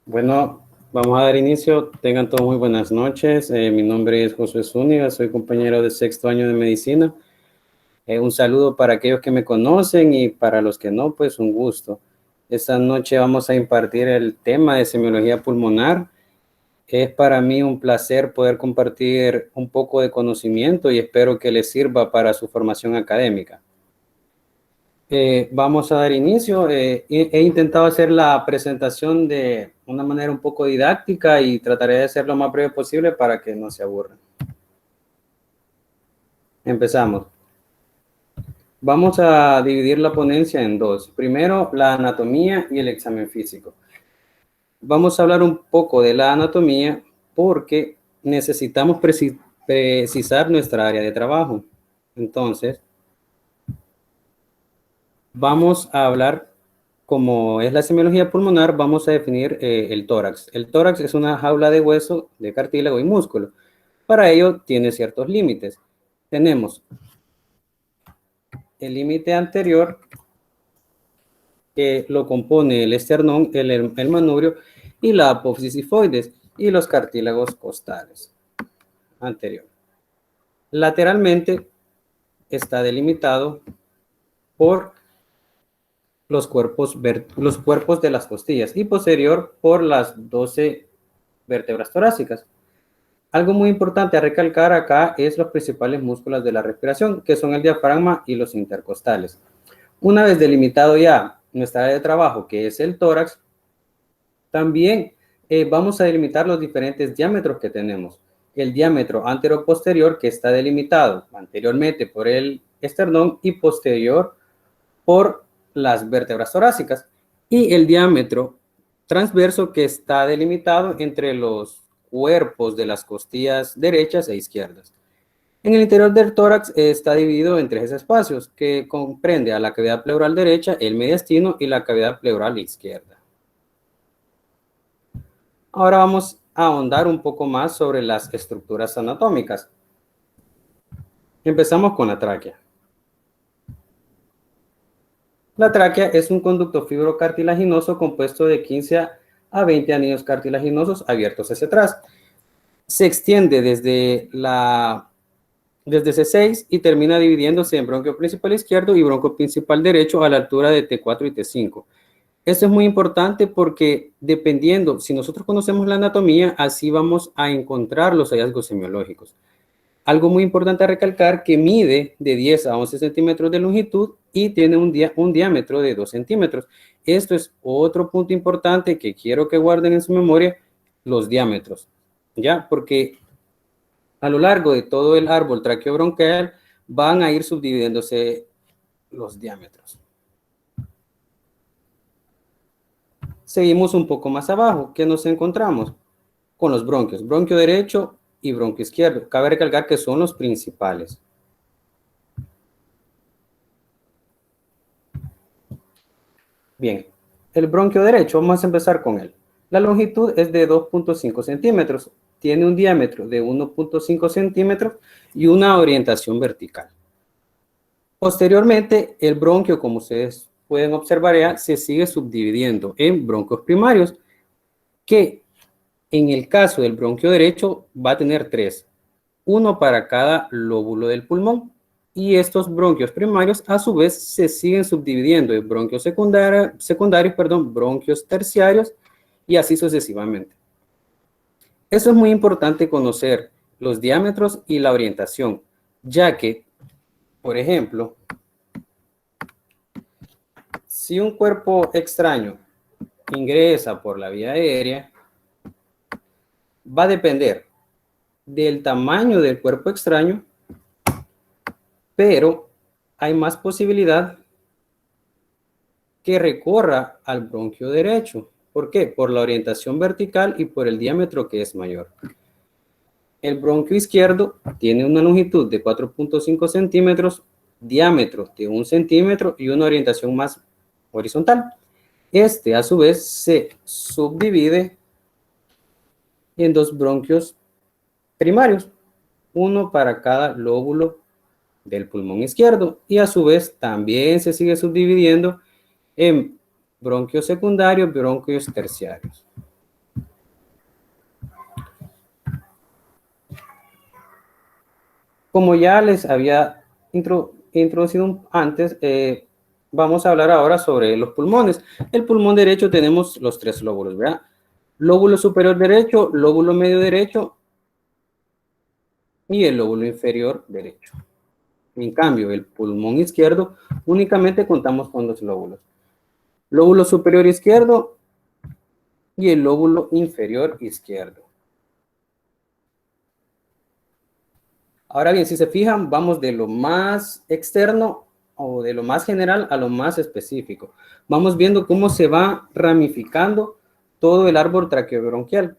Bueno, vamos a dar inicio. Tengan todos muy buenas noches. Mi nombre es Josué Zúñiga, soy compañero de sexto año de medicina. Un saludo para aquellos que me conocen y para los que no, pues un gusto. Esta noche vamos a impartir el tema de semiología pulmonar. Es para mí un placer poder compartir un poco de conocimiento y espero que les sirva para su formación académica. Vamos a dar inicio. He intentado hacer la presentación de una manera un poco didáctica y trataré de ser lo más breve posible para que no se aburran. Empezamos. Vamos a dividir la ponencia en dos. Primero, la anatomía y el examen físico. Vamos a hablar un poco de la anatomía porque necesitamos precisar nuestra área de trabajo. Entonces, vamos a hablar, como es la semiología pulmonar, vamos a definir el tórax. El tórax es una jaula de hueso, de cartílago y músculo. Para ello tiene ciertos límites. Tenemos el límite anterior, que lo compone el esternón, el manubrio y la apófisis sifoides y los cartílagos costales. Anterior. Lateralmente está delimitado por los cuerpos de las costillas y posterior por las 12 vértebras torácicas. Algo muy importante a recalcar acá es los principales músculos de la respiración, que son el diafragma y los intercostales. Una vez delimitado ya nuestra área de trabajo, que es el tórax, también vamos a delimitar los diferentes diámetros que tenemos. El diámetro anteroposterior, que está delimitado anteriormente por el esternón y posterior por las vértebras torácicas, y el diámetro transverso, que está delimitado entre los cuerpos de las costillas derechas e izquierdas. En el interior del tórax está dividido en tres espacios, que comprende a la cavidad pleural derecha, el mediastino y la cavidad pleural izquierda. Ahora vamos a ahondar un poco más sobre las estructuras anatómicas. Empezamos con la tráquea. La tráquea es un conducto fibrocartilaginoso compuesto de 15 a 20 anillos cartilaginosos abiertos hacia atrás. Se extiende desde C6 y termina dividiéndose en bronquio principal izquierdo y bronquio principal derecho a la altura de T4 y T5. Esto es muy importante porque dependiendo, si nosotros conocemos la anatomía, así vamos a encontrar los hallazgos semiológicos. Algo muy importante a recalcar, que mide de 10 a 11 centímetros de longitud y tiene un diámetro de 2 centímetros. Esto es otro punto importante que quiero que guarden en su memoria, los diámetros, ¿ya? Porque a lo largo de todo el árbol traqueobronquial van a ir subdividiéndose los diámetros. Seguimos un poco más abajo. ¿Qué nos encontramos? Con los bronquios, bronquio derecho y bronquio izquierdo. Cabe recalcar que son los principales. Bien, el bronquio derecho, vamos a empezar con él. La longitud es de 2.5 centímetros, tiene un diámetro de 1.5 centímetros y una orientación vertical. Posteriormente, el bronquio, como ustedes pueden observar ya, se sigue subdividiendo en bronquios primarios, que en el caso del bronquio derecho va a tener tres, uno para cada lóbulo del pulmón. Y estos bronquios primarios a su vez se siguen subdividiendo en bronquios secundarios, bronquios terciarios y así sucesivamente. Eso es muy importante conocer los diámetros y la orientación, ya que, por ejemplo, si un cuerpo extraño ingresa por la vía aérea, va a depender del tamaño del cuerpo extraño, pero hay más posibilidad que recorra al bronquio derecho. ¿Por qué? Por la orientación vertical y por el diámetro, que es mayor. El bronquio izquierdo tiene una longitud de 4.5 centímetros, diámetro de 1 centímetro y una orientación más horizontal. Este, a su vez, se subdivide en dos bronquios primarios, uno para cada lóbulo del pulmón izquierdo, y a su vez también se sigue subdividiendo en bronquios secundarios, bronquios terciarios. Como ya les había introducido antes, vamos a hablar ahora sobre los pulmones. El pulmón derecho tenemos los tres lóbulos, ¿verdad? Lóbulo superior derecho, lóbulo medio derecho y el lóbulo inferior derecho. En cambio, el pulmón izquierdo únicamente contamos con dos lóbulos. Lóbulo superior izquierdo y el lóbulo inferior izquierdo. Ahora bien, si se fijan, vamos de lo más externo o de lo más general a lo más específico. Vamos viendo cómo se va ramificando todo el árbol traqueobronquial.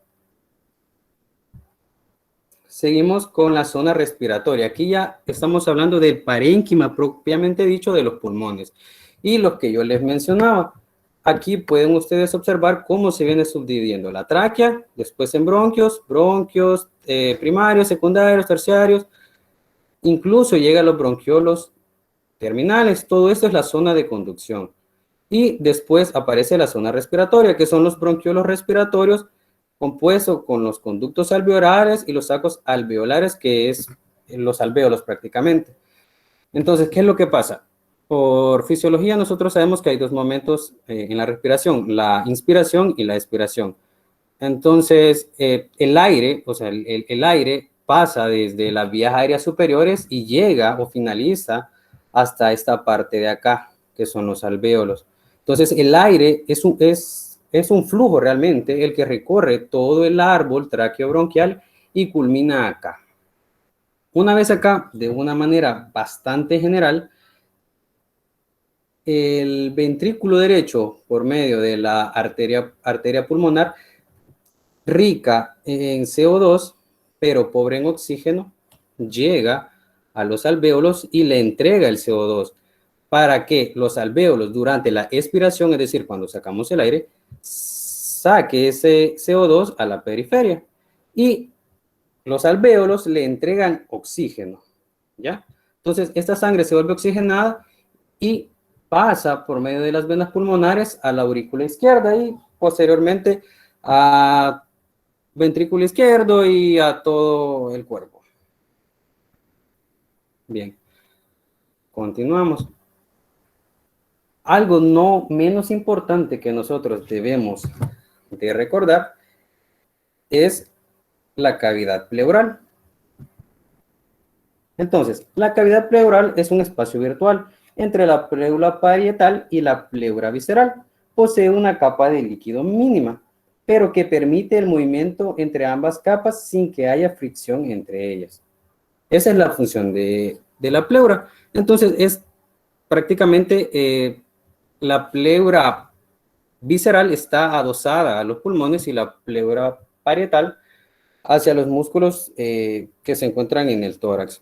Seguimos con la zona respiratoria. Aquí ya estamos hablando del parénquima propiamente dicho de los pulmones. Y lo que yo les mencionaba. Aquí pueden ustedes observar cómo se viene subdividiendo la tráquea, después en bronquios, primarios, secundarios, terciarios, incluso llega a los bronquiolos terminales. Todo esto es la zona de conducción. Y después aparece la zona respiratoria, que son los bronquiolos respiratorios, compuesto con los conductos alveolares y los sacos alveolares, que es los alvéolos prácticamente. Entonces, ¿qué es lo que pasa? Por fisiología nosotros sabemos que hay dos momentos en la respiración, la inspiración y la expiración. Entonces, el aire, o sea, el aire pasa desde las vías aéreas superiores y llega o finaliza hasta esta parte de acá, que son los alvéolos. Entonces, el aire es un flujo realmente, el que recorre todo el árbol traqueobronquial y culmina acá. Una vez acá, de una manera bastante general, el ventrículo derecho, por medio de la arteria pulmonar, rica en CO2, pero pobre en oxígeno, llega a los alvéolos y le entrega el CO2 para que los alvéolos durante la expiración, es decir, cuando sacamos el aire, saque ese CO2 a la periferia y los alvéolos le entregan oxígeno, ¿ya? Entonces, esta sangre se vuelve oxigenada y pasa por medio de las venas pulmonares a la aurícula izquierda y posteriormente a ventrículo izquierdo y a todo el cuerpo. Bien, continuamos. Algo no menos importante que nosotros debemos de recordar es la cavidad pleural. Entonces, la cavidad pleural es un espacio virtual entre la pleura parietal y la pleura visceral. Posee una capa de líquido mínima, pero que permite el movimiento entre ambas capas sin que haya fricción entre ellas. Esa es la función de la pleura. Entonces, es prácticamente la pleura visceral está adosada a los pulmones y la pleura parietal hacia los músculos que se encuentran en el tórax.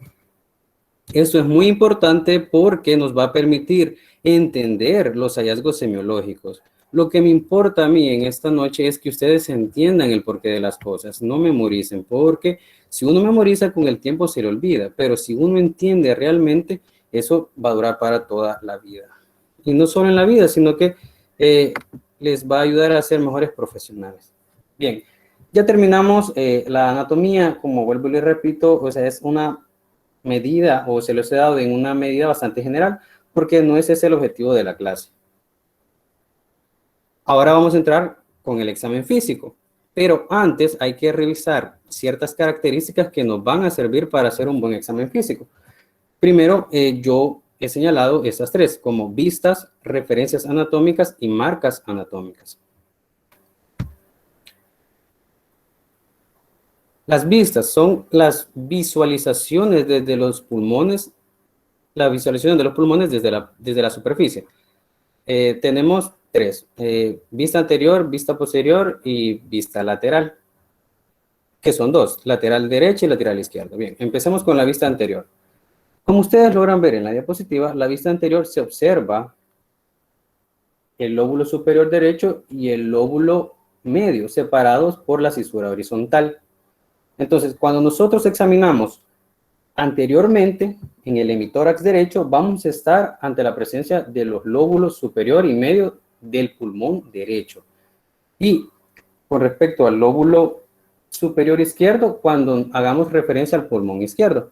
Esto es muy importante porque nos va a permitir entender los hallazgos semiológicos. Lo que me importa a mí en esta noche es que ustedes entiendan el porqué de las cosas, no memoricen, porque si uno memoriza con el tiempo se le olvida, pero si uno entiende realmente, eso va a durar para toda la vida. Y no solo en la vida, sino que les va a ayudar a ser mejores profesionales. Bien, ya terminamos la anatomía, como vuelvo y les repito, o sea, es una medida o se los he dado en una medida bastante general porque no es ese el objetivo de la clase. Ahora vamos a entrar con el examen físico, pero antes hay que revisar ciertas características que nos van a servir para hacer un buen examen físico. Primero, yo he señalado estas tres como vistas, referencias anatómicas y marcas anatómicas. Las vistas son las visualizaciones desde los pulmones, la visualización de los pulmones desde la superficie. Tenemos tres, vista anterior, vista posterior y vista lateral, que son dos, lateral derecha y lateral izquierda. Bien, empecemos con la vista anterior. Como ustedes logran ver en la diapositiva, la vista anterior se observa el lóbulo superior derecho y el lóbulo medio separados por la cisura horizontal. Entonces, cuando nosotros examinamos anteriormente, en el hemitórax derecho, vamos a estar ante la presencia de los lóbulos superior y medio del pulmón derecho. Y con respecto al lóbulo superior izquierdo, cuando hagamos referencia al pulmón izquierdo.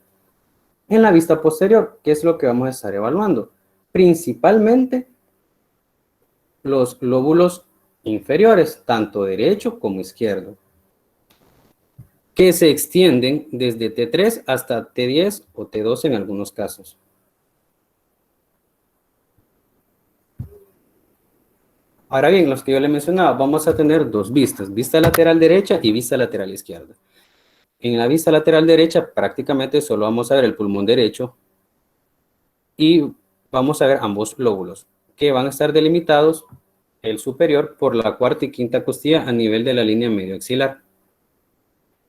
En la vista posterior, ¿qué es lo que vamos a estar evaluando? Principalmente los lóbulos inferiores, tanto derecho como izquierdo, que se extienden desde T3 hasta T10 o T12 en algunos casos. Ahora bien, los que yo le mencionaba, vamos a tener dos vistas, vista lateral derecha y vista lateral izquierda. En la vista lateral derecha prácticamente solo vamos a ver el pulmón derecho y vamos a ver ambos lóbulos, que van a estar delimitados, el superior por la cuarta y quinta costilla a nivel de la línea medio axilar.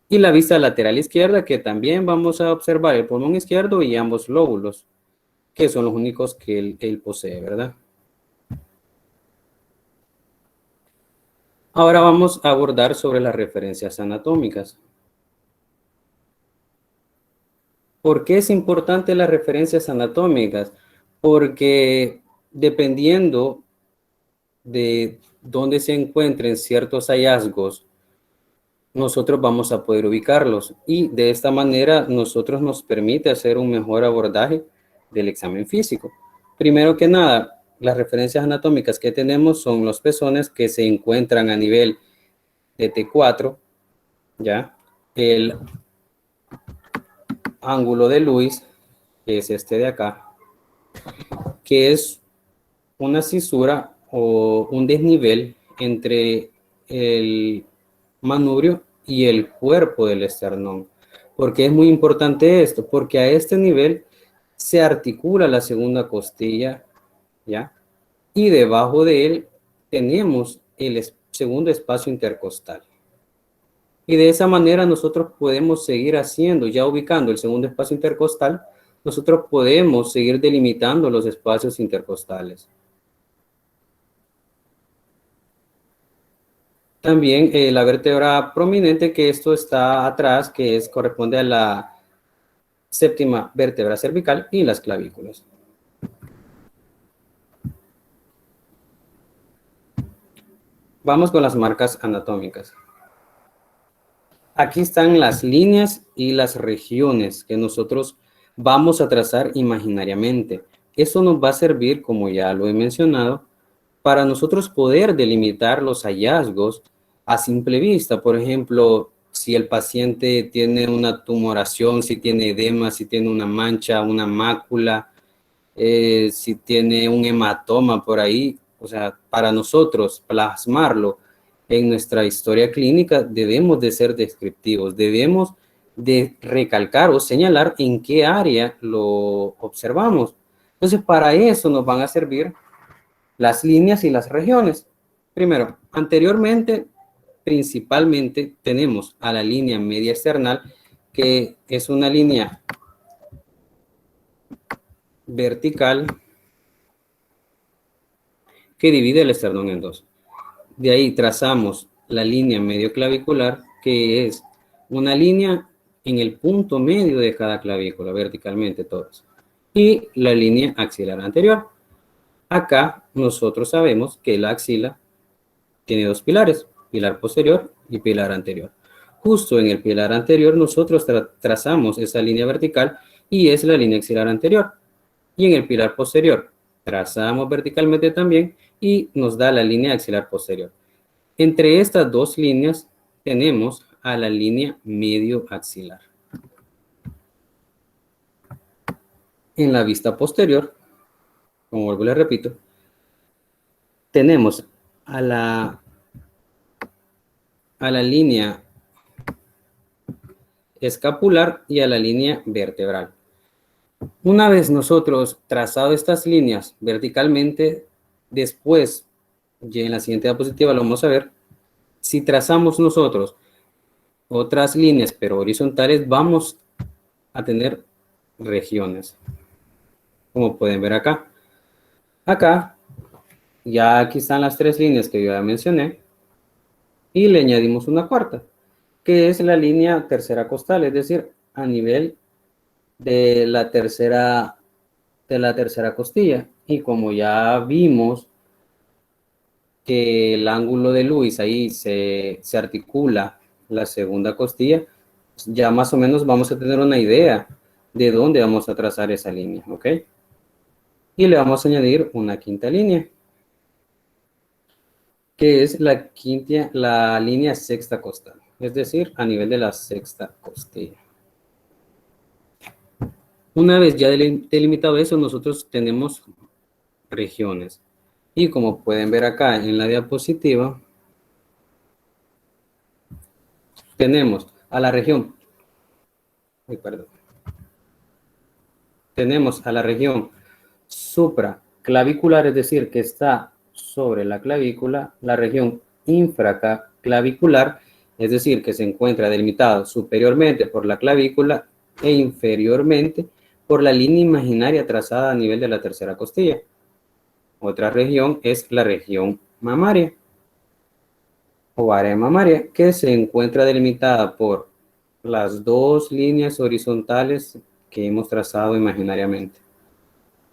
Y la vista lateral izquierda, que también vamos a observar el pulmón izquierdo y ambos lóbulos, que son los únicos que él posee, ¿verdad? Ahora vamos a abordar sobre las referencias anatómicas. ¿Por qué es importante las referencias anatómicas? Porque dependiendo de dónde se encuentren ciertos hallazgos, nosotros vamos a poder ubicarlos y de esta manera nosotros nos permite hacer un mejor abordaje del examen físico. Primero que nada, las referencias anatómicas que tenemos son los pezones que se encuentran a nivel de T4, ¿ya? El ángulo de Lewis, que es este de acá, que es una cisura o un desnivel entre el manubrio y el cuerpo del esternón. ¿Por qué es muy importante esto? Porque a este nivel se articula la segunda costilla, ¿ya? Y debajo de él tenemos el segundo espacio intercostal. Y de esa manera nosotros podemos seguir haciendo, ya ubicando el segundo espacio intercostal, nosotros podemos seguir delimitando los espacios intercostales. También la vértebra prominente, que esto está atrás, que corresponde a la séptima vértebra cervical y las clavículas. Vamos con las marcas anatómicas. Aquí están las líneas y las regiones que nosotros vamos a trazar imaginariamente. Eso nos va a servir, como ya lo he mencionado, para nosotros poder delimitar los hallazgos a simple vista. Por ejemplo, si el paciente tiene una tumoración, si tiene edema, si tiene una mancha, una mácula, si tiene un hematoma por ahí, o sea, para nosotros plasmarlo en nuestra historia clínica debemos de ser descriptivos, debemos de recalcar o señalar en qué área lo observamos. Entonces, para eso nos van a servir las líneas y las regiones. Primero, anteriormente, principalmente tenemos a la línea media external, que es una línea vertical que divide el esternón en dos. De ahí trazamos la línea medio clavicular, que es una línea en el punto medio de cada clavícula, verticalmente todas. Y la línea axilar anterior. Acá nosotros sabemos que la axila tiene dos pilares, pilar posterior y pilar anterior. Justo en el pilar anterior nosotros trazamos esa línea vertical y es la línea axilar anterior. Y en el pilar posterior trazamos verticalmente también y nos da la línea axilar posterior. Entre estas dos líneas tenemos a la línea medio axilar. En la vista posterior, como vuelvo y le repito, tenemos a la línea escapular y a la línea vertebral. Una vez nosotros trazado estas líneas verticalmente, después, ya en la siguiente diapositiva lo vamos a ver, si trazamos nosotros otras líneas pero horizontales, vamos a tener regiones, como pueden ver acá. Acá, ya aquí están las tres líneas que yo ya mencioné, y le añadimos una cuarta, que es la línea tercera costal, es decir, a nivel de la tercera costilla. Y como ya vimos que el ángulo de Lewis ahí se articula la segunda costilla, ya más o menos vamos a tener una idea de dónde vamos a trazar esa línea, ¿ok? Y le vamos a añadir una quinta línea, que es la línea sexta costal, es decir, a nivel de la sexta costilla. Una vez ya delimitado eso, nosotros tenemos regiones. Y como pueden ver acá en la diapositiva, tenemos a la región, perdón, tenemos a la región supraclavicular, es decir, que está sobre la clavícula, la región infraclavicular, es decir, que se encuentra delimitado superiormente por la clavícula e inferiormente por la línea imaginaria trazada a nivel de la tercera costilla. Otra región es la región mamaria o área mamaria, que se encuentra delimitada por las dos líneas horizontales que hemos trazado imaginariamente.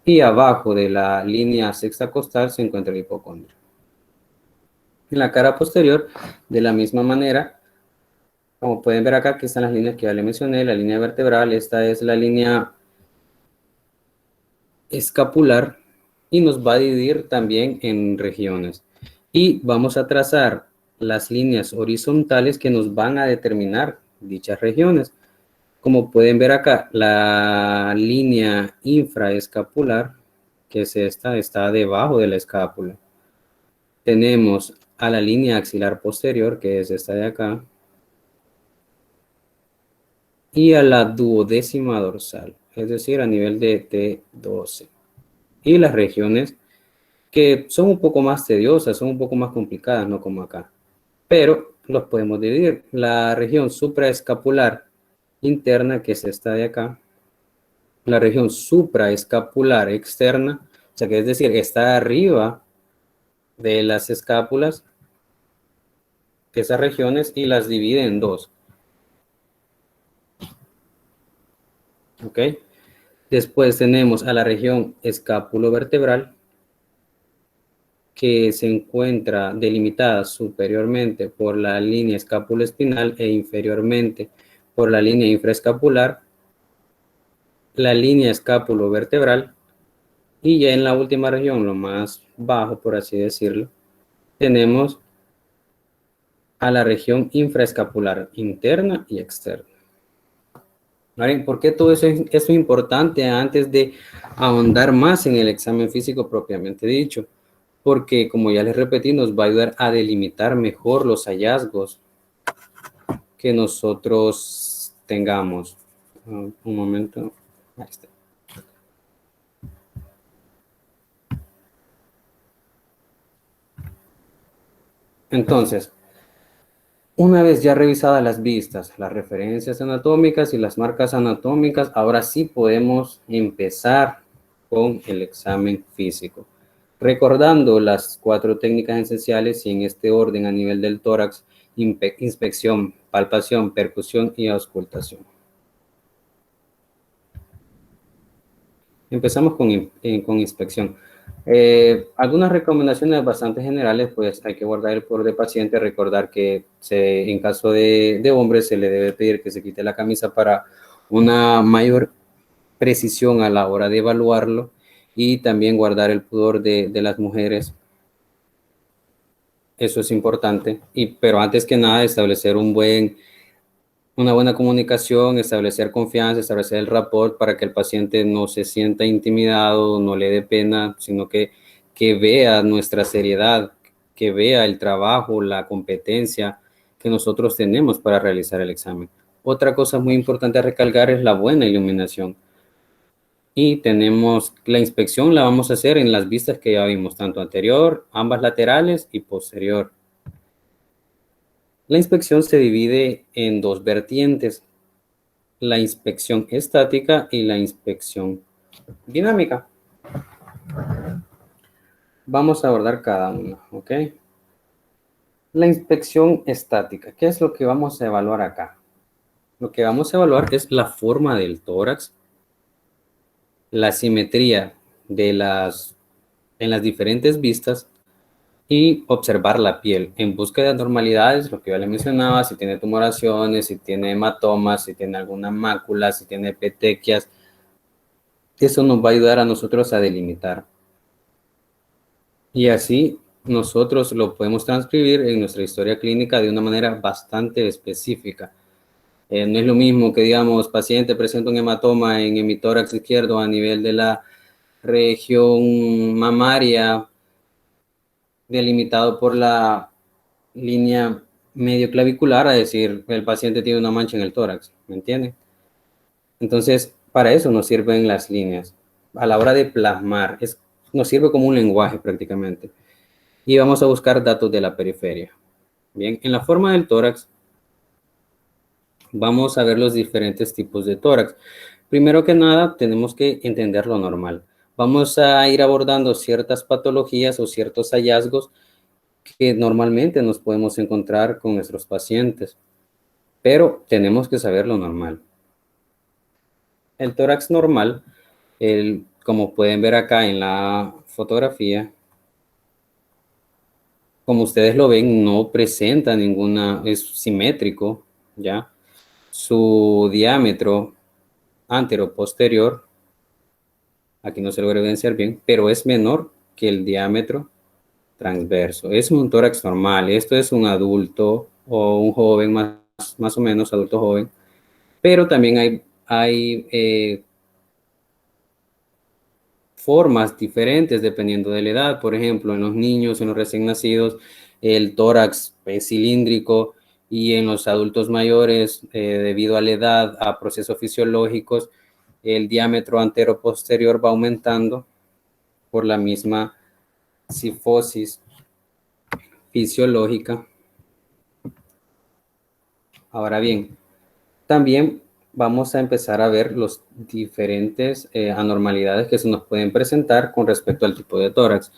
Y abajo de la línea sexta costal se encuentra el hipocondrio. En la cara posterior, de la misma manera, como pueden ver acá, aquí están las líneas que ya les mencioné, la línea vertebral, esta es la línea escapular y nos va a dividir también en regiones. Y vamos a trazar las líneas horizontales que nos van a determinar dichas regiones. Como pueden ver acá, la línea infraescapular, que es esta, está debajo de la escápula. Tenemos a la línea axilar posterior, que es esta de acá, y a la duodécima dorsal, es decir, a nivel de T12. Y las regiones que son un poco más tediosas, son un poco más complicadas, no como acá, pero los podemos dividir. La región supraescapular interna, que es esta de acá, la región supraescapular externa, o sea que es decir, está arriba de las escápulas, esas regiones, y las divide en dos. ¿Ok? Después tenemos a la región escapulovertebral, que se encuentra delimitada superiormente por la línea escapuloespinal e inferiormente por la línea infraescapular, la línea escapulovertebral, y ya en la última región, lo más bajo, por así decirlo, tenemos a la región infraescapular interna y externa. ¿Vale? ¿Por qué todo eso es importante antes de ahondar más en el examen físico propiamente dicho? Porque, como ya les repetí, nos va a ayudar a delimitar mejor los hallazgos que nosotros tengamos. Un momento. Ahí está. Entonces, una vez ya revisadas las vistas, las referencias anatómicas y las marcas anatómicas, ahora sí podemos empezar con el examen físico. Recordando las 4 técnicas esenciales y en este orden a nivel del tórax: inspección, palpación, percusión y auscultación. Empezamos con inspección. Algunas recomendaciones bastante generales, pues hay que guardar el pudor de paciente, recordar que en caso de hombres se le debe pedir que se quite la camisa para una mayor precisión a la hora de evaluarlo, y también guardar el pudor de las mujeres. Eso es importante, pero antes que nada establecer una buena comunicación, establecer confianza, establecer el rapport para que el paciente no se sienta intimidado, no le dé pena, sino que vea nuestra seriedad, que vea el trabajo, la competencia que nosotros tenemos para realizar el examen. Otra cosa muy importante a recalcar es la buena iluminación. Y tenemos la inspección, la vamos a hacer en las vistas que ya vimos, tanto anterior, ambas laterales y posterior. La inspección se divide en 2 vertientes: la inspección estática y la inspección dinámica. Vamos a abordar cada una, ¿ok? La inspección estática, ¿qué es lo que vamos a evaluar acá? Lo que vamos a evaluar es la forma del tórax, la simetría en las diferentes vistas, y observar la piel en busca de anormalidades, lo que yo le mencionaba, si tiene tumoraciones, si tiene hematomas, si tiene alguna mácula, si tiene petequias, Eso nos va a ayudar a nosotros a delimitar. Y así nosotros lo podemos transcribir en nuestra historia clínica de una manera bastante específica. No es lo mismo que digamos, paciente presenta un hematoma en hemitórax izquierdo a nivel de la región mamaria, delimitado por la línea medio clavicular, a decir, el paciente tiene una mancha en el tórax, ¿me entienden? Entonces, para eso nos sirven las líneas. A la hora de plasmar, nos sirve como un lenguaje prácticamente. Y vamos a buscar datos de la periferia. Bien, en la forma del tórax, vamos a ver los diferentes tipos de tórax. Primero que nada, tenemos que entender lo normal. Vamos a ir abordando ciertas patologías o ciertos hallazgos que normalmente nos podemos encontrar con nuestros pacientes, pero tenemos que saber lo normal. El tórax normal, como pueden ver acá en la fotografía, como ustedes lo ven, no presenta ninguna, es simétrico, ¿ya? Su diámetro antero-posterior, aquí no se logra evidenciar bien, pero es menor que el diámetro transverso. Es un tórax normal. Esto es un adulto o un joven, más o menos adulto joven, pero también hay formas diferentes dependiendo de la edad. Por ejemplo, en los niños, en los recién nacidos, el tórax es cilíndrico y en los adultos mayores, debido a la edad, a procesos fisiológicos, el diámetro antero-posterior va aumentando por la misma cifosis fisiológica. Ahora bien, también vamos a empezar a ver los diferentes anormalidades que se nos pueden presentar con respecto al tipo de tórax.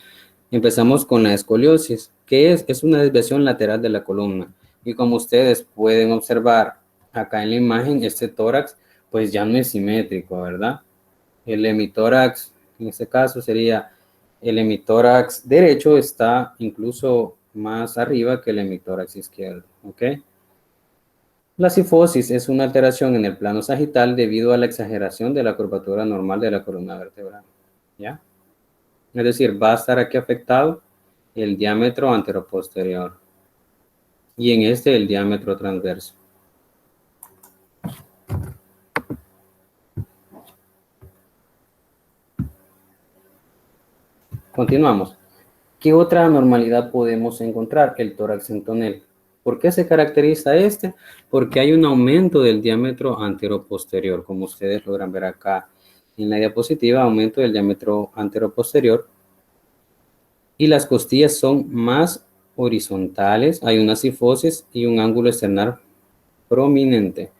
Empezamos con la escoliosis, que es una desviación lateral de la columna. Y como ustedes pueden observar acá en la imagen, este tórax pues ya no es simétrico, ¿verdad? El hemitórax, en este caso sería el hemitórax derecho, está incluso más arriba que el hemitórax izquierdo, ¿ok? La cifosis es una alteración en el plano sagital debido a la exageración de la curvatura normal de la columna vertebral, ¿ya? Es decir, va a estar aquí afectado el diámetro anteroposterior y en este el diámetro transverso. Continuamos. ¿Qué otra anormalidad podemos encontrar? El tórax en tonel. ¿Por qué se caracteriza este? Porque hay un aumento del diámetro anteroposterior, como ustedes logran ver acá en la diapositiva, aumento del diámetro anteroposterior, y las costillas son más horizontales, hay una cifosis y un ángulo externar prominente.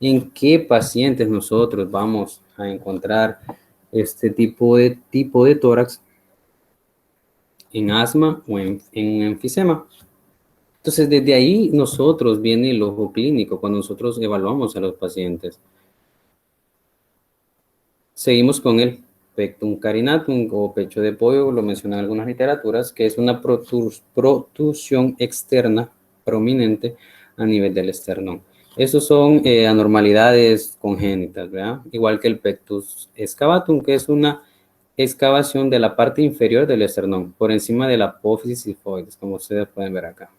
¿En qué pacientes nosotros vamos a encontrar este tipo de tórax? En asma o en enfisema. Entonces, desde ahí nosotros viene el ojo clínico cuando nosotros evaluamos a los pacientes. Seguimos con el pectum carinatum o pecho de pollo, lo mencionan algunas literaturas, que es una protrusión externa prominente a nivel del esternón. Estos son anormalidades congénitas, ¿verdad? Igual que el pectus excavatum, que es una excavación de la parte inferior del esternón, por encima de la apófisis sifoides, como ustedes pueden ver acá.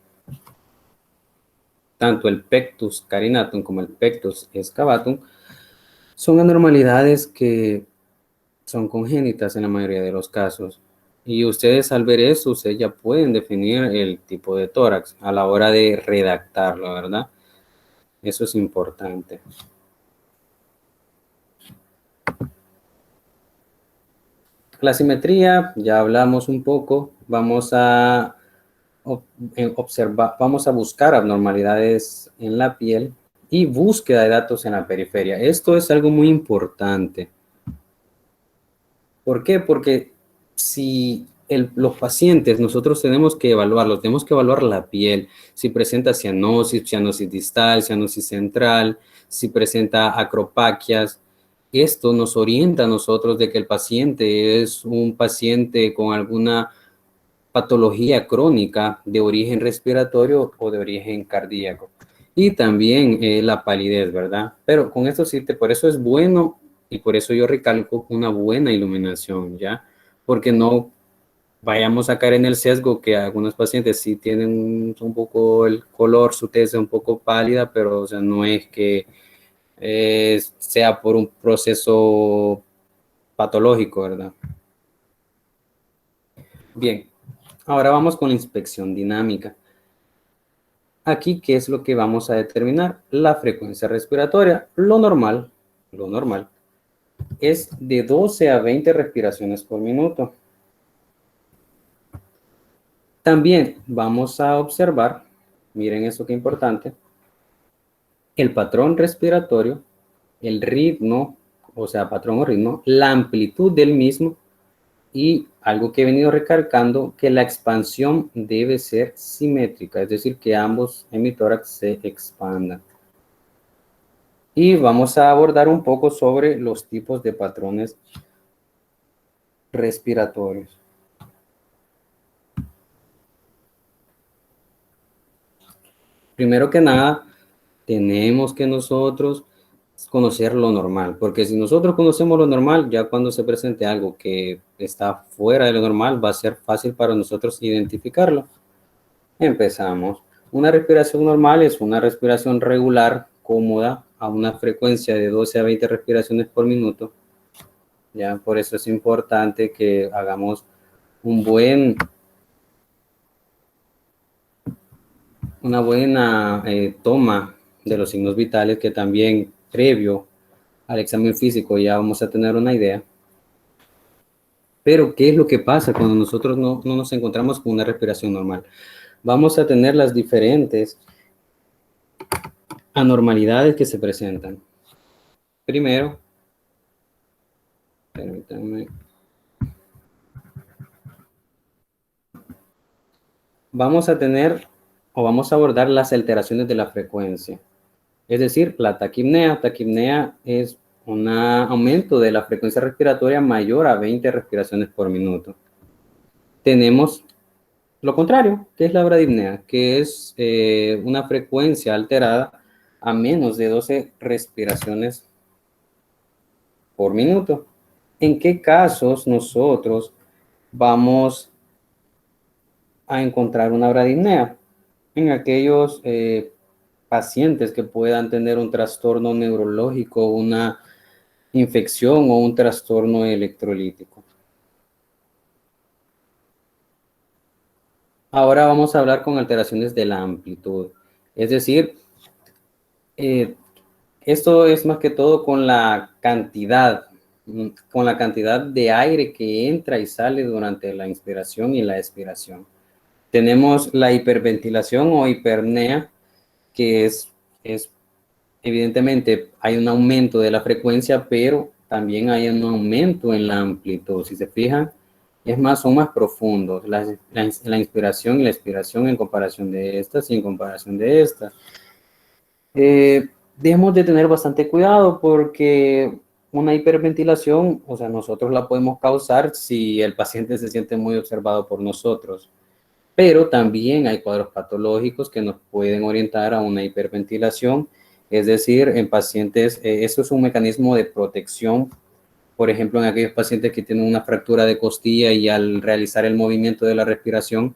Tanto el pectus carinatum como el pectus excavatum son anormalidades que son congénitas en la mayoría de los casos. Y ustedes al ver eso, ustedes ya pueden definir el tipo de tórax a la hora de redactarlo, ¿verdad? Eso es importante. La simetría, ya hablamos un poco, vamos a observar, vamos a buscar abnormalidades en la piel y búsqueda de datos en la periferia. Esto es algo muy importante. ¿Por qué? Porque si los pacientes nosotros tenemos que evaluarlos, tenemos que evaluar la piel, si presenta cianosis, cianosis distal, cianosis central, si presenta acropaquias. Esto nos orienta a nosotros de que el paciente es un paciente con alguna patología crónica de origen respiratorio o de origen cardíaco. Y también la palidez, ¿verdad? Pero con esto sí, por eso es bueno y por eso yo recalco una buena iluminación, ¿ya? Porque no vayamos a caer en el sesgo que algunos pacientes sí tienen un poco el color, su tez es un poco pálida, pero o sea, no es que sea por un proceso patológico, ¿verdad? Bien, ahora vamos con la inspección dinámica. Aquí, ¿qué es lo que vamos a determinar? La frecuencia respiratoria. Lo normal es de 12 a 20 respiraciones por minuto. También vamos a observar, miren eso que importante, el patrón respiratorio, el ritmo, o sea, patrón o ritmo, la amplitud del mismo y algo que he venido recalcando, que la expansión debe ser simétrica, es decir, que ambos hemitórax se expandan. Y vamos a abordar un poco sobre los tipos de patrones respiratorios. Primero que nada, tenemos que nosotros conocer lo normal, porque si nosotros conocemos lo normal, ya cuando se presente algo que está fuera de lo normal, va a ser fácil para nosotros identificarlo. Empezamos. Una respiración normal es una respiración regular, cómoda, a una frecuencia de 12 a 20 respiraciones por minuto. Ya, por eso es importante que hagamos una buena toma de los signos vitales, que también previo al examen físico ya vamos a tener una idea. Pero, ¿qué es lo que pasa cuando nosotros no nos encontramos con una respiración normal? Vamos a tener las diferentes anormalidades que se presentan. Primero, permítanme, vamos a tener o vamos a abordar las alteraciones de la frecuencia. Es decir, la taquipnea. Taquipnea es un aumento de la frecuencia respiratoria mayor a 20 respiraciones por minuto. Tenemos lo contrario, que es la bradipnea, que es una frecuencia alterada a menos de 12 respiraciones por minuto. ¿En qué casos nosotros vamos a encontrar una bradipnea? En aquellos pacientes que puedan tener un trastorno neurológico, una infección o un trastorno electrolítico. Ahora vamos a hablar con alteraciones de la amplitud. Es decir, esto es más que todo con la cantidad de aire que entra y sale durante la inspiración y la expiración. Tenemos la hiperventilación o hiperpnea, que es evidentemente hay un aumento de la frecuencia, pero también hay un aumento en la amplitud. Si se fijan, son más profundos la inspiración y la expiración en comparación de estas y en comparación de estas. Debemos de tener bastante cuidado porque una hiperventilación, o sea, nosotros la podemos causar si el paciente se siente muy observado por nosotros, pero también hay cuadros patológicos que nos pueden orientar a una hiperventilación, es decir, en pacientes, eso es un mecanismo de protección, por ejemplo, en aquellos pacientes que tienen una fractura de costilla y al realizar el movimiento de la respiración,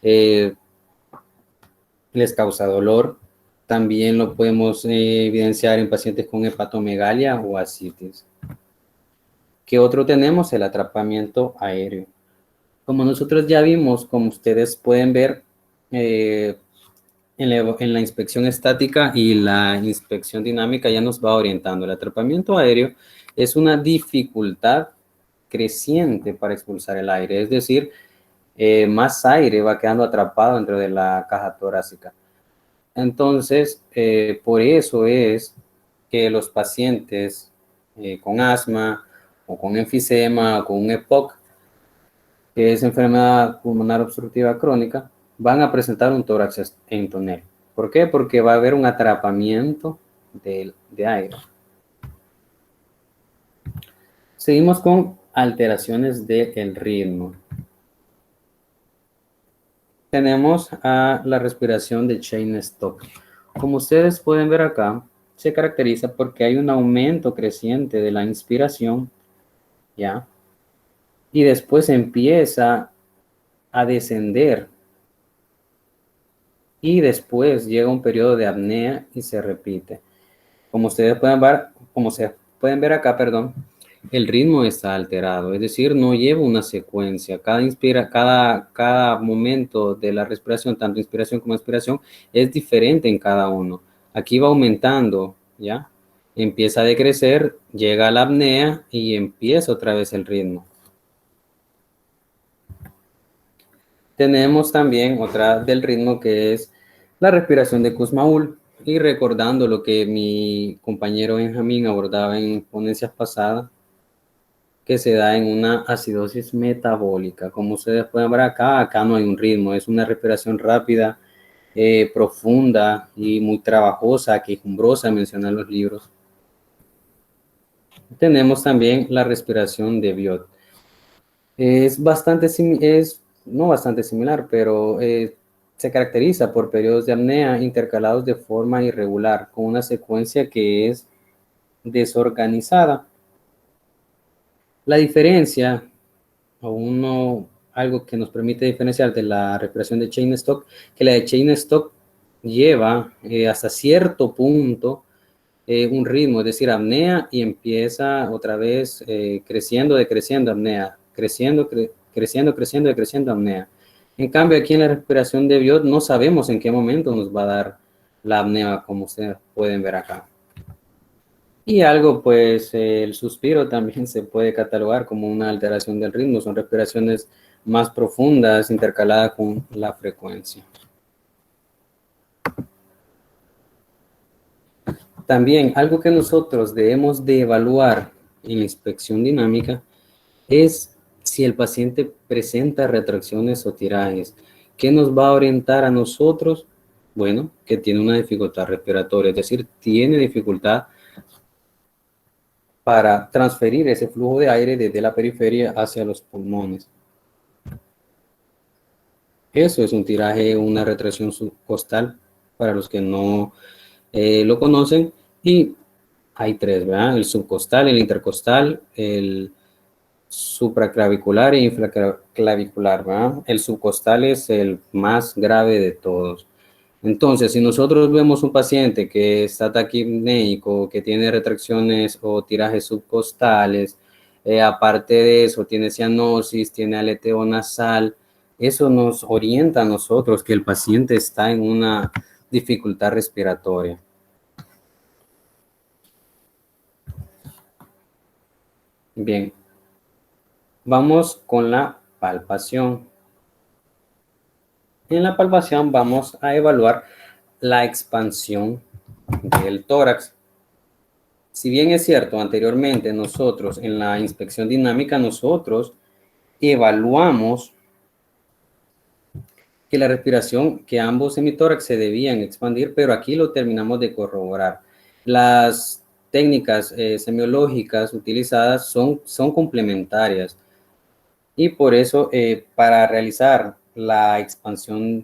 les causa dolor. También lo podemos evidenciar en pacientes con hepatomegalia o ascitis. ¿Qué otro tenemos? El atrapamiento aéreo. Como nosotros ya vimos, como ustedes pueden ver, en la inspección estática y la inspección dinámica ya nos va orientando. El atrapamiento aéreo es una dificultad creciente para expulsar el aire, es decir, más aire va quedando atrapado dentro de la caja torácica. Entonces, por eso es que los pacientes con asma o con enfisema o con un EPOC, que es enfermedad pulmonar obstructiva crónica, van a presentar un tórax en tonel. ¿Por qué? Porque va a haber un atrapamiento de aire. Seguimos con alteraciones del ritmo. Tenemos a la respiración de Cheyne-Stokes. Como ustedes pueden ver acá, se caracteriza porque hay un aumento creciente de la inspiración, ¿ya? Y después empieza a descender y después llega un periodo de apnea y se repite. Como ustedes pueden ver, como se pueden ver acá, perdón, el ritmo está alterado, es decir, no lleva una secuencia. Cada momento de la respiración, tanto inspiración como expiración, es diferente en cada uno. Aquí va aumentando, ¿ya? Empieza a decrecer, llega a la apnea y empieza otra vez el ritmo. Tenemos también otra del ritmo que es la respiración de Kussmaul. Y recordando lo que mi compañero Benjamín abordaba en ponencias pasadas, que se da en una acidosis metabólica. Como ustedes pueden ver acá no hay un ritmo, es una respiración rápida, profunda y muy trabajosa, quejumbrosa, mencionan los libros. Tenemos también la respiración de Biot. Es no bastante similar, pero se caracteriza por periodos de apnea intercalados de forma irregular, con una secuencia que es desorganizada. La diferencia, algo que nos permite diferenciar de la respiración de Cheyne-Stokes, que la de Cheyne-Stokes lleva hasta cierto punto un ritmo, es decir, apnea y empieza otra vez creciendo, decreciendo, apnea, creciendo, creciendo, decreciendo, apnea. En cambio, aquí en la respiración de Biot no sabemos en qué momento nos va a dar la apnea, como ustedes pueden ver acá. Y algo, pues, el suspiro también se puede catalogar como una alteración del ritmo, son respiraciones más profundas intercaladas con la frecuencia. También algo que nosotros debemos de evaluar en la inspección dinámica es si el paciente presenta retracciones o tirajes. ¿Qué nos va a orientar a nosotros? Bueno, que tiene una dificultad respiratoria, es decir, tiene dificultad para transferir ese flujo de aire desde la periferia hacia los pulmones. Eso es un tiraje, una retracción subcostal, para los que no lo conocen. Y hay tres, ¿verdad? El subcostal, el intercostal, el supraclavicular e infraclavicular, ¿verdad? El subcostal es el más grave de todos. Entonces, si nosotros vemos un paciente que está taquipnéico, que tiene retracciones o tirajes subcostales, aparte de eso, tiene cianosis, tiene aleteo nasal, eso nos orienta a nosotros que el paciente está en una dificultad respiratoria. Bien, vamos con la palpación. En la palpación vamos a evaluar la expansión del tórax. Si bien es cierto, anteriormente nosotros en la inspección dinámica nosotros evaluamos que la respiración, que ambos hemitórax se debían expandir, pero aquí lo terminamos de corroborar. Las técnicas semiológicas utilizadas son complementarias y por eso para realizar la expansión,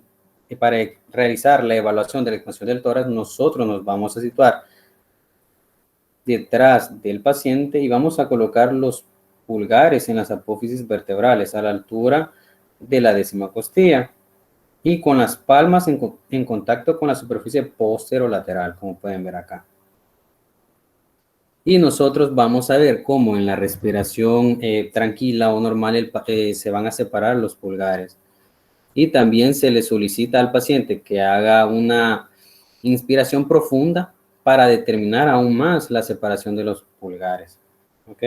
para realizar la evaluación de la expansión del tórax, nosotros nos vamos a situar detrás del paciente y vamos a colocar los pulgares en las apófisis vertebrales a la altura de la décima costilla y con las palmas en contacto con la superficie posterolateral, como pueden ver acá. Y nosotros vamos a ver cómo en la respiración tranquila o normal se van a separar los pulgares. Y también se le solicita al paciente que haga una inspiración profunda para determinar aún más la separación de los pulgares. ¿Ok?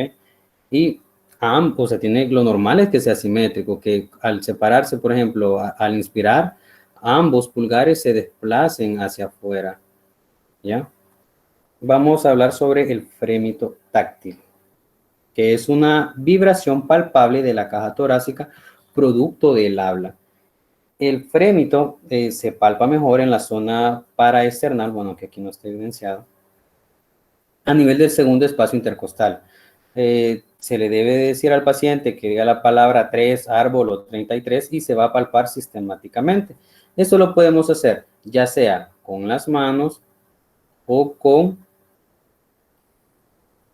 Y o sea, lo normal es que sea simétrico, que al separarse, por ejemplo, al inspirar, ambos pulgares se desplacen hacia afuera. ¿Ya? Vamos a hablar sobre el frémito táctil, que es una vibración palpable de la caja torácica producto del habla. El frémito se palpa mejor en la zona paraesternal, bueno, que aquí no está evidenciado, a nivel del segundo espacio intercostal. Se le debe decir al paciente que diga la palabra 3, árbol o 33 y se va a palpar sistemáticamente. Esto lo podemos hacer ya sea con las manos o con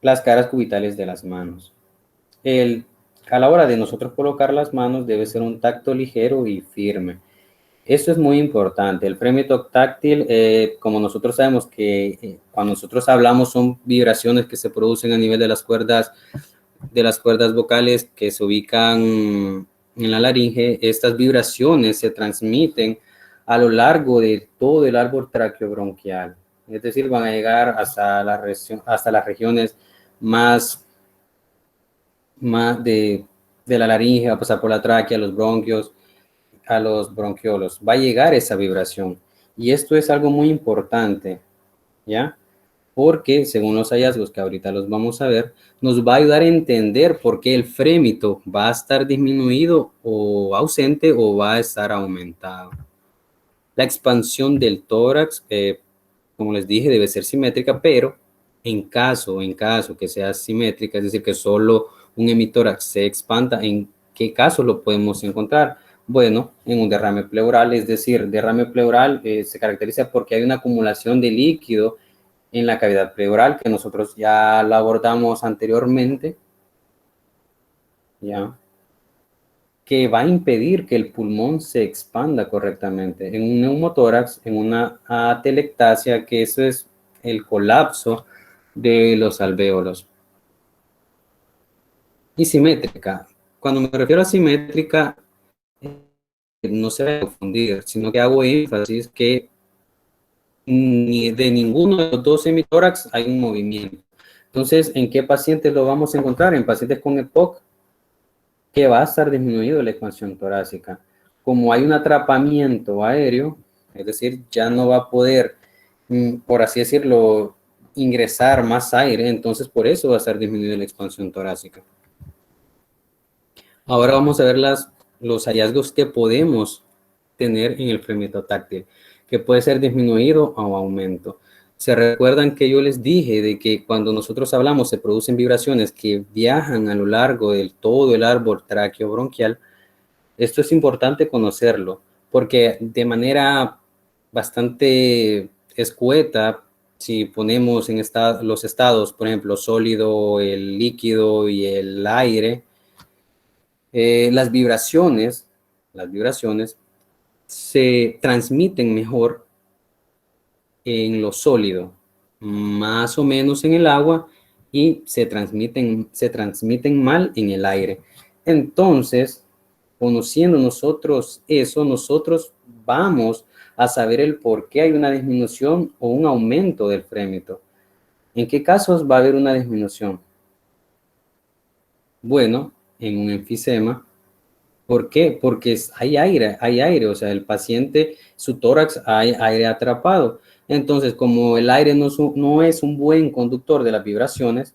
las caras cubitales de las manos. A la hora de nosotros colocar las manos debe ser un tacto ligero y firme. Esto es muy importante. El frémito táctil, como nosotros sabemos que cuando nosotros hablamos son vibraciones que se producen a nivel de las cuerdas vocales que se ubican en la laringe. Estas vibraciones se transmiten a lo largo de todo el árbol traqueobronquial. Es decir, van a llegar hasta las regiones más de la laringe, va a pasar por la tráquea, los bronquios, a los bronquiolos. Va a llegar esa vibración. Y esto es algo muy importante, ¿ya? Porque según los hallazgos que ahorita los vamos a ver, nos va a ayudar a entender por qué el frémito va a estar disminuido o ausente o va a estar aumentado. La expansión del tórax, como les dije, debe ser simétrica, pero en caso que sea simétrica, es decir, que solo un hemitórax se expanda, ¿en qué caso lo podemos encontrar? Bueno, en un derrame pleural, es decir, derrame pleural se caracteriza porque hay una acumulación de líquido en la cavidad pleural, que nosotros ya lo abordamos anteriormente, ¿ya? Que va a impedir que el pulmón se expanda correctamente. En un neumotórax, en una atelectasia, que eso es el colapso de los alvéolos. Y simétrica. Cuando me refiero a simétrica, no se debe confundir, sino que hago énfasis que ni de ninguno de los dos hemitórax hay un movimiento. Entonces, ¿en qué pacientes lo vamos a encontrar? En pacientes con EPOC, que va a estar disminuido la expansión torácica. Como hay un atrapamiento aéreo, es decir, ya no va a poder, por así decirlo, ingresar más aire, entonces por eso va a estar disminuida la expansión torácica. Ahora vamos a ver los hallazgos que podemos tener en el frémito táctil, que puede ser disminuido o aumento. Se recuerdan que yo les dije de que cuando nosotros hablamos se producen vibraciones que viajan a lo largo de todo el árbol traqueobronquial. Esto es importante conocerlo, porque de manera bastante escueta, si ponemos en los estados, por ejemplo, sólido, el líquido y el aire, las vibraciones se transmiten mejor en lo sólido, más o menos en el agua, y se transmiten mal en el aire. Entonces, conociendo nosotros eso, nosotros vamos a saber el por qué hay una disminución o un aumento del frémito. ¿En qué casos va a haber una disminución? Bueno, en un enfisema. ¿Por qué? Porque hay aire, o sea, el paciente, su tórax, hay aire atrapado. Entonces, como el aire no es un buen conductor de las vibraciones,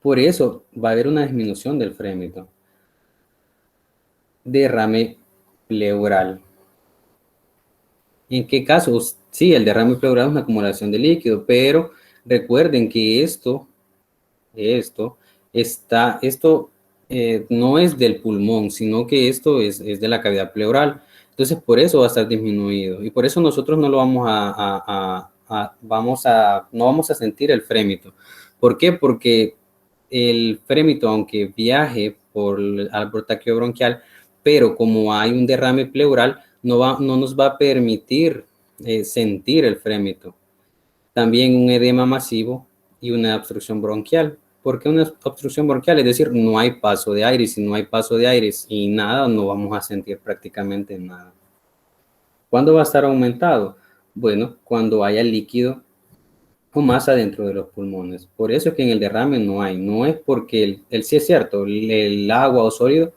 por eso va a haber una disminución del frémito. Derrame pleural. ¿En qué casos? Sí, el derrame pleural es una acumulación de líquido, pero recuerden que esto no es del pulmón, sino que esto es de la cavidad pleural. Entonces, por eso va a estar disminuido. Y por eso nosotros no lo no vamos a sentir el frémito. ¿Por qué? Porque el frémito, aunque viaje por el árbol taquiobronquial, pero como hay un derrame pleural, no nos va a permitir sentir el frémito. También un edema masivo y una obstrucción bronquial. ¿Por qué una obstrucción bronquial? Es decir, no hay paso de aire. Si no hay paso de aire y nada, no vamos a sentir prácticamente nada. ¿Cuándo va a estar aumentado? Bueno, cuando haya líquido o masa dentro de los pulmones. Por eso es que en el derrame no hay. No es porque sí es cierto, el agua o sólido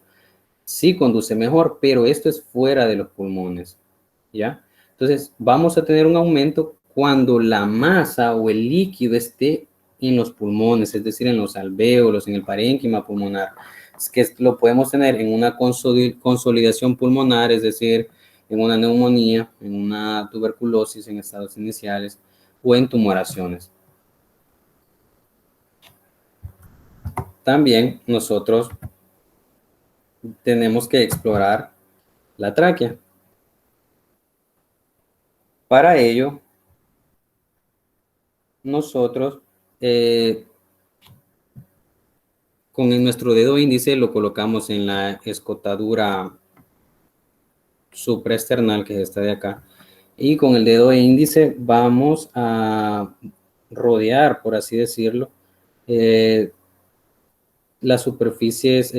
sí conduce mejor, pero esto es fuera de los pulmones. ¿Ya? Entonces, vamos a tener un aumento cuando la masa o el líquido esté en los pulmones, es decir, en los alvéolos, en el parénquima pulmonar. Es que lo podemos tener en una consolidación pulmonar, es decir, en una neumonía, en una tuberculosis en estados iniciales o en tumoraciones. También nosotros tenemos que explorar la tráquea. Para ello, nosotros con nuestro dedo índice lo colocamos en la escotadura supraesternal, que es esta de acá, y con el dedo índice vamos a rodear, por así decirlo, las superficies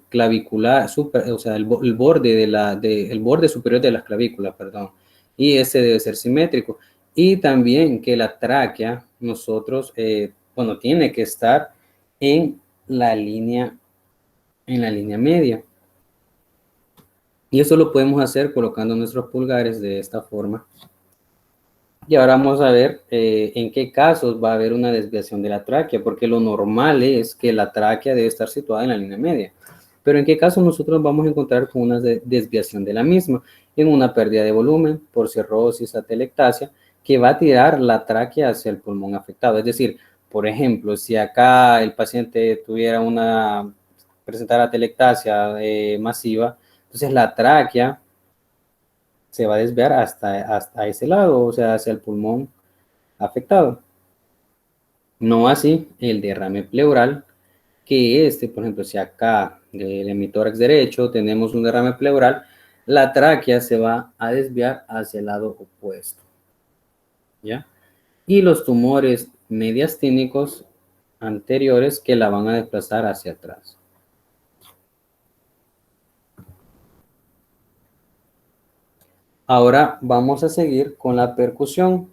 clavicular, o sea, el borde el borde superior de las clavículas, perdón, y ese debe ser simétrico. Y también que la tráquea, nosotros, bueno, tiene que estar en la línea, media. Y eso lo podemos hacer colocando nuestros pulgares de esta forma. Y ahora vamos a ver en qué casos va a haber una desviación de la tráquea, porque lo normal es que la tráquea debe estar situada en la línea media. Pero en qué caso nosotros vamos a encontrar con una desviación de la misma, en una pérdida de volumen por cirrosis, atelectasia, que va a tirar la tráquea hacia el pulmón afectado. Es decir, por ejemplo, si acá el paciente presentara atelectasia masiva, entonces la tráquea se va a desviar hasta ese lado, o sea, hacia el pulmón afectado. No así el derrame pleural, que por ejemplo, si acá del hemitórax derecho tenemos un derrame pleural, la tráquea se va a desviar hacia el lado opuesto, ¿ya? Y los tumores mediastínicos anteriores que la van a desplazar hacia atrás. Ahora vamos a seguir con la percusión.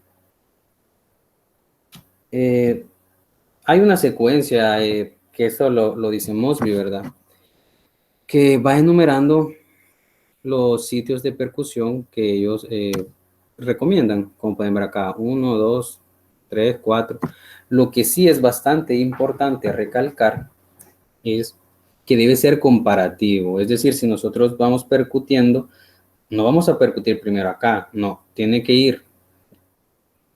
Hay una secuencia, que eso lo dice Mosby, ¿verdad? Que va enumerando los sitios de percusión que ellos recomiendan, como pueden ver acá, 1, 2, 3, 4. Lo que sí es bastante importante recalcar es que debe ser comparativo, es decir, si nosotros vamos percutiendo, no vamos a percutir primero acá, no, tiene que ir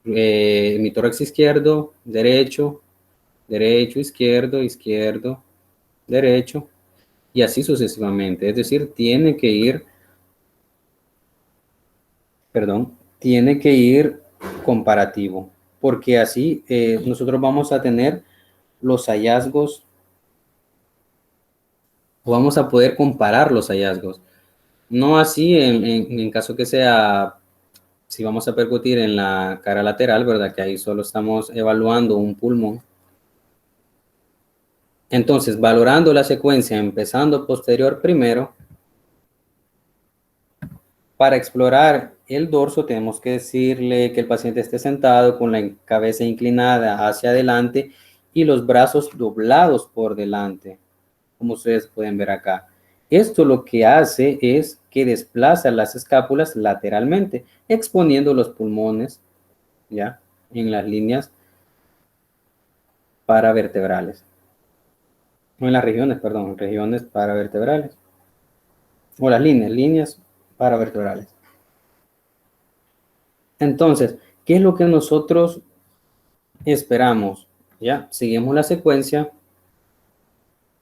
mi tórax izquierdo, derecho, derecho, izquierdo, izquierdo, derecho, y así sucesivamente. Es decir, tiene que ir comparativo, porque así nosotros vamos a tener los hallazgos, o vamos a poder comparar los hallazgos. No así en caso que sea, si vamos a percutir en la cara lateral, ¿verdad? Que ahí solo estamos evaluando un pulmón. Entonces, valorando la secuencia, empezando posterior primero, para explorar el dorso tenemos que decirle que el paciente esté sentado con la cabeza inclinada hacia adelante y los brazos doblados por delante, como ustedes pueden ver acá. Esto lo que hace es que desplaza las escápulas lateralmente, exponiendo los pulmones, ¿ya? En las líneas paravertebrales. O en las regiones, perdón, regiones paravertebrales. O las líneas paravertebrales. Entonces, ¿qué es lo que nosotros esperamos? Ya, seguimos la secuencia.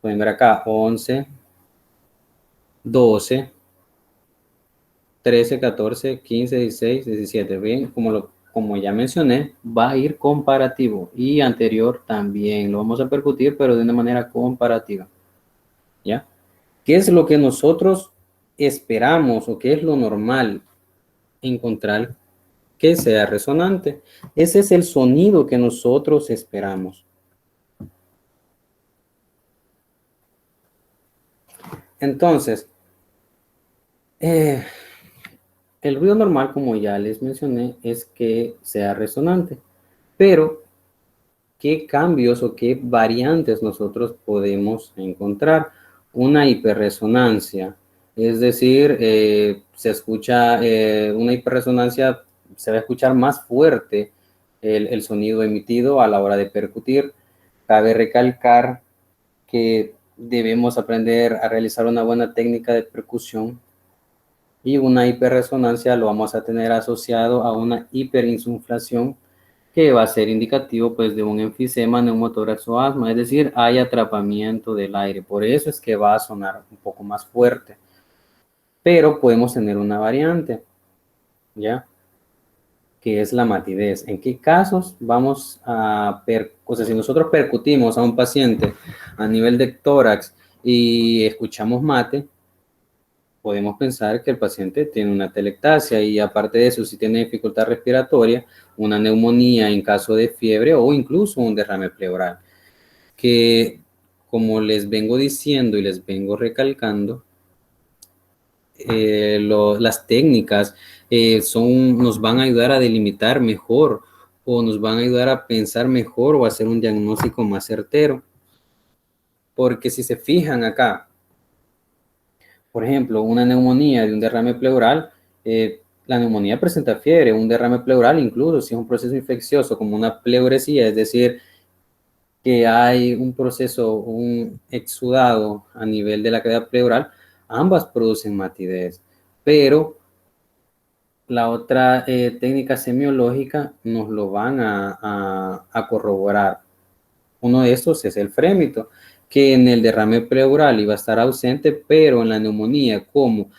Pueden ver acá 11, 12, 13, 14, 15, 16, 17. Bien, como ya mencioné, va a ir comparativo. Y anterior también lo vamos a percutir, pero de una manera comparativa. ¿Ya? ¿Qué es lo que nosotros esperamos o qué es lo normal encontrar que sea resonante? Ese es el sonido que nosotros esperamos. Entonces, el ruido normal, como ya les mencioné, es que sea resonante. Pero, ¿qué cambios o qué variantes nosotros podemos encontrar? Una hiperresonancia, es decir, se escucha una hiperresonancia, se va a escuchar más fuerte el sonido emitido a la hora de percutir. Cabe recalcar que debemos aprender a realizar una buena técnica de percusión, y una hiperresonancia lo vamos a tener asociado a una hiperinsuflación, que va a ser indicativo pues de un enfisema, neumotórax o asma, es decir, hay atrapamiento del aire. Por eso es que va a sonar un poco más fuerte. Pero podemos tener una variante, ¿ya? que es la matidez. ¿En qué casos vamos a o sea, si nosotros percutimos a un paciente a nivel de tórax y escuchamos mate, podemos pensar que el paciente tiene una telectasia y aparte de eso, si tiene dificultad respiratoria, una neumonía en caso de fiebre o incluso un derrame pleural, que como les vengo diciendo y les vengo recalcando, las técnicas nos van a ayudar a delimitar mejor o nos van a ayudar a pensar mejor o a hacer un diagnóstico más certero. Porque si se fijan acá, por ejemplo, una neumonía de un derrame pleural, la neumonía presenta fiebre, un derrame pleural incluso si es un proceso infeccioso como una pleuresía, es decir, que hay un proceso, un exudado a nivel de la cavidad pleural, ambas producen matidez, pero la otra técnica semiológica nos lo van a corroborar. Uno de estos es el frémito, que en el derrame pleural iba a estar ausente, pero en la neumonía, como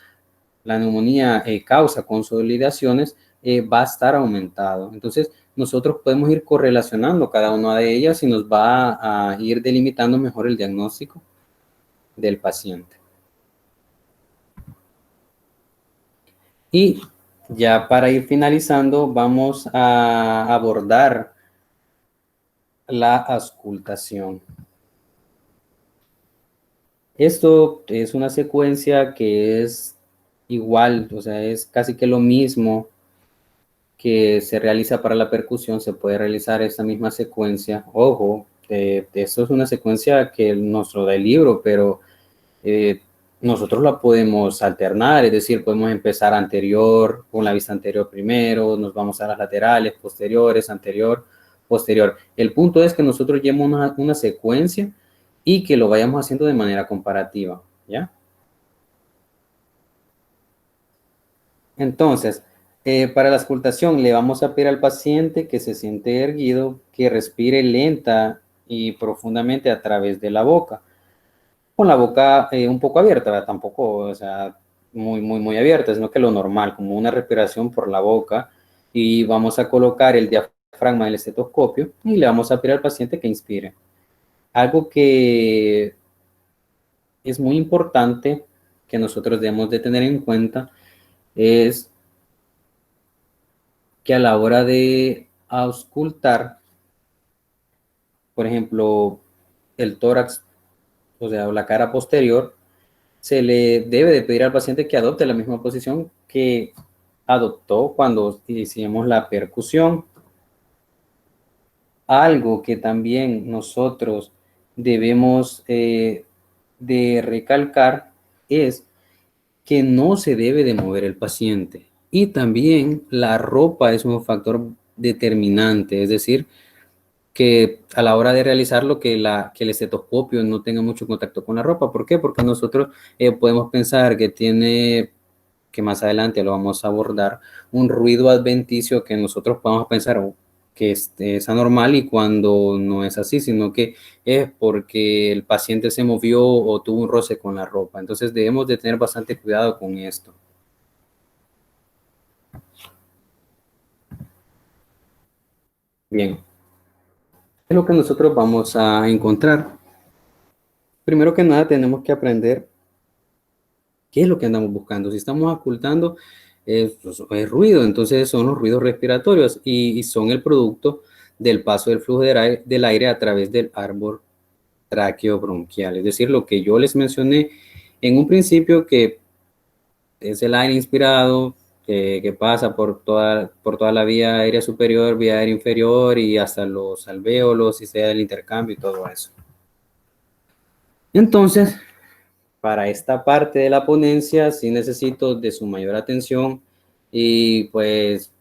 la neumonía causa consolidaciones, va a estar aumentado. Entonces, nosotros podemos ir correlacionando cada una de ellas y nos va a ir delimitando mejor el diagnóstico del paciente. Y ya para ir finalizando, vamos a abordar la auscultación. Esto es una secuencia que es igual, o sea, es casi que lo mismo que se realiza para la percusión, se puede realizar esa misma secuencia. Ojo, esto es una secuencia que nos lo da el libro, pero nosotros la podemos alternar, es decir, podemos empezar anterior, con la vista anterior primero, nos vamos a las laterales, posteriores, anterior, posterior. El punto es que nosotros llevemos una secuencia y que lo vayamos haciendo de manera comparativa, ¿ya? Entonces, para la auscultación le vamos a pedir al paciente que se siente erguido, que respire lenta y profundamente a través de la boca, con la boca un poco abierta, ¿verdad? Tampoco, o sea, muy abierta, sino que lo normal, como una respiración por la boca, y vamos a colocar el diafragma del estetoscopio y le vamos a pedir al paciente que inspire. Algo que es muy importante que nosotros debemos de tener en cuenta es que a la hora de auscultar, por ejemplo, el tórax, o sea, la cara posterior, se le debe de pedir al paciente que adopte la misma posición que adoptó cuando hicimos la percusión. Algo que también nosotros debemos de recalcar es que no se debe de mover el paciente. Y también la ropa es un factor determinante, es decir, que a la hora de realizarlo, que el estetoscopio no tenga mucho contacto con la ropa. ¿Por qué? Porque nosotros podemos pensar que tiene, que más adelante lo vamos a abordar, un ruido adventicio que nosotros podemos pensar que es anormal y cuando no es así, sino que es porque el paciente se movió o tuvo un roce con la ropa. Entonces debemos de tener bastante cuidado con esto. Bien, ¿qué es lo que nosotros vamos a encontrar? Primero que nada tenemos que aprender qué es lo que andamos buscando. Si estamos ocultando es ruido, entonces son los ruidos respiratorios y son el producto del paso del flujo del aire a través del árbol tráqueo-bronquial. Es decir, lo que yo les mencioné en un principio, que es el aire inspirado que pasa por toda la vía aérea superior, vía aérea inferior y hasta los alvéolos y sea el intercambio y todo eso. Entonces, para esta parte de la ponencia sí necesito de su mayor atención y pues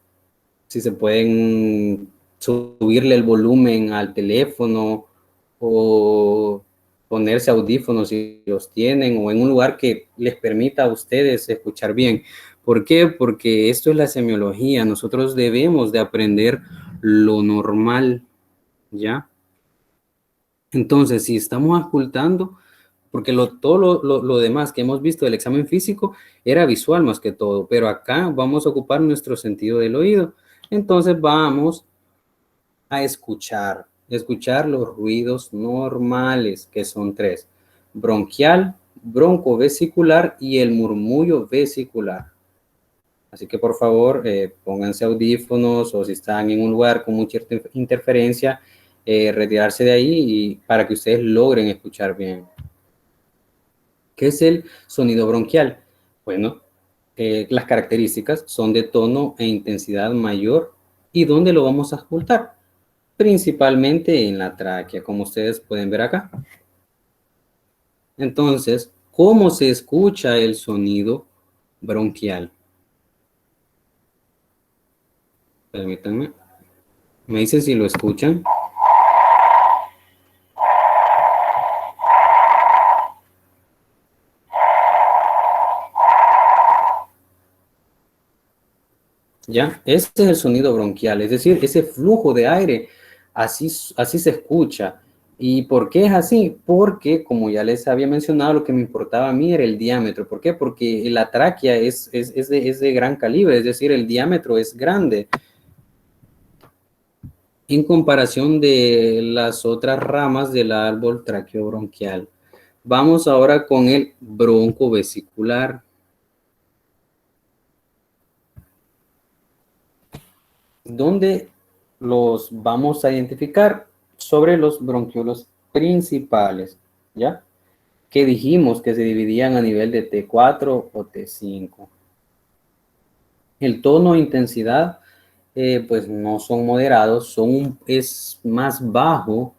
si se pueden subirle el volumen al teléfono o ponerse audífonos si los tienen o en un lugar que les permita a ustedes escuchar bien. ¿Por qué? Porque esto es la semiología. Nosotros debemos de aprender lo normal, ¿ya? Entonces, si estamos ocultando, porque todo lo demás que hemos visto del examen físico era visual más que todo, pero acá vamos a ocupar nuestro sentido del oído. Entonces vamos a escuchar los ruidos normales, que son tres: bronquial, broncovesicular y el murmullo vesicular. Así que por favor, pónganse audífonos, o si están en un lugar con mucha interferencia, retirarse de ahí y para que ustedes logren escuchar bien. ¿Qué es el sonido bronquial? Bueno, las características son de tono e intensidad mayor. ¿Y dónde lo vamos a ocultar? Principalmente en la tráquea, como ustedes pueden ver acá. Entonces, ¿cómo se escucha el sonido bronquial? Permítanme. Me dicen si lo escuchan. ¿Ya? Este es el sonido bronquial, es decir, ese flujo de aire, así se escucha. ¿Y por qué es así? Porque, como ya les había mencionado, lo que me importaba a mí era el diámetro. ¿Por qué? Porque la tráquea es de gran calibre, es decir, el diámetro es grande en comparación de las otras ramas del árbol traqueobronquial. Vamos ahora con el bronco vesicular, donde los vamos a identificar sobre los bronquiolos principales, ¿ya? Que dijimos que se dividían a nivel de T4 o T5. El tono e intensidad, pues no son moderados, es más bajo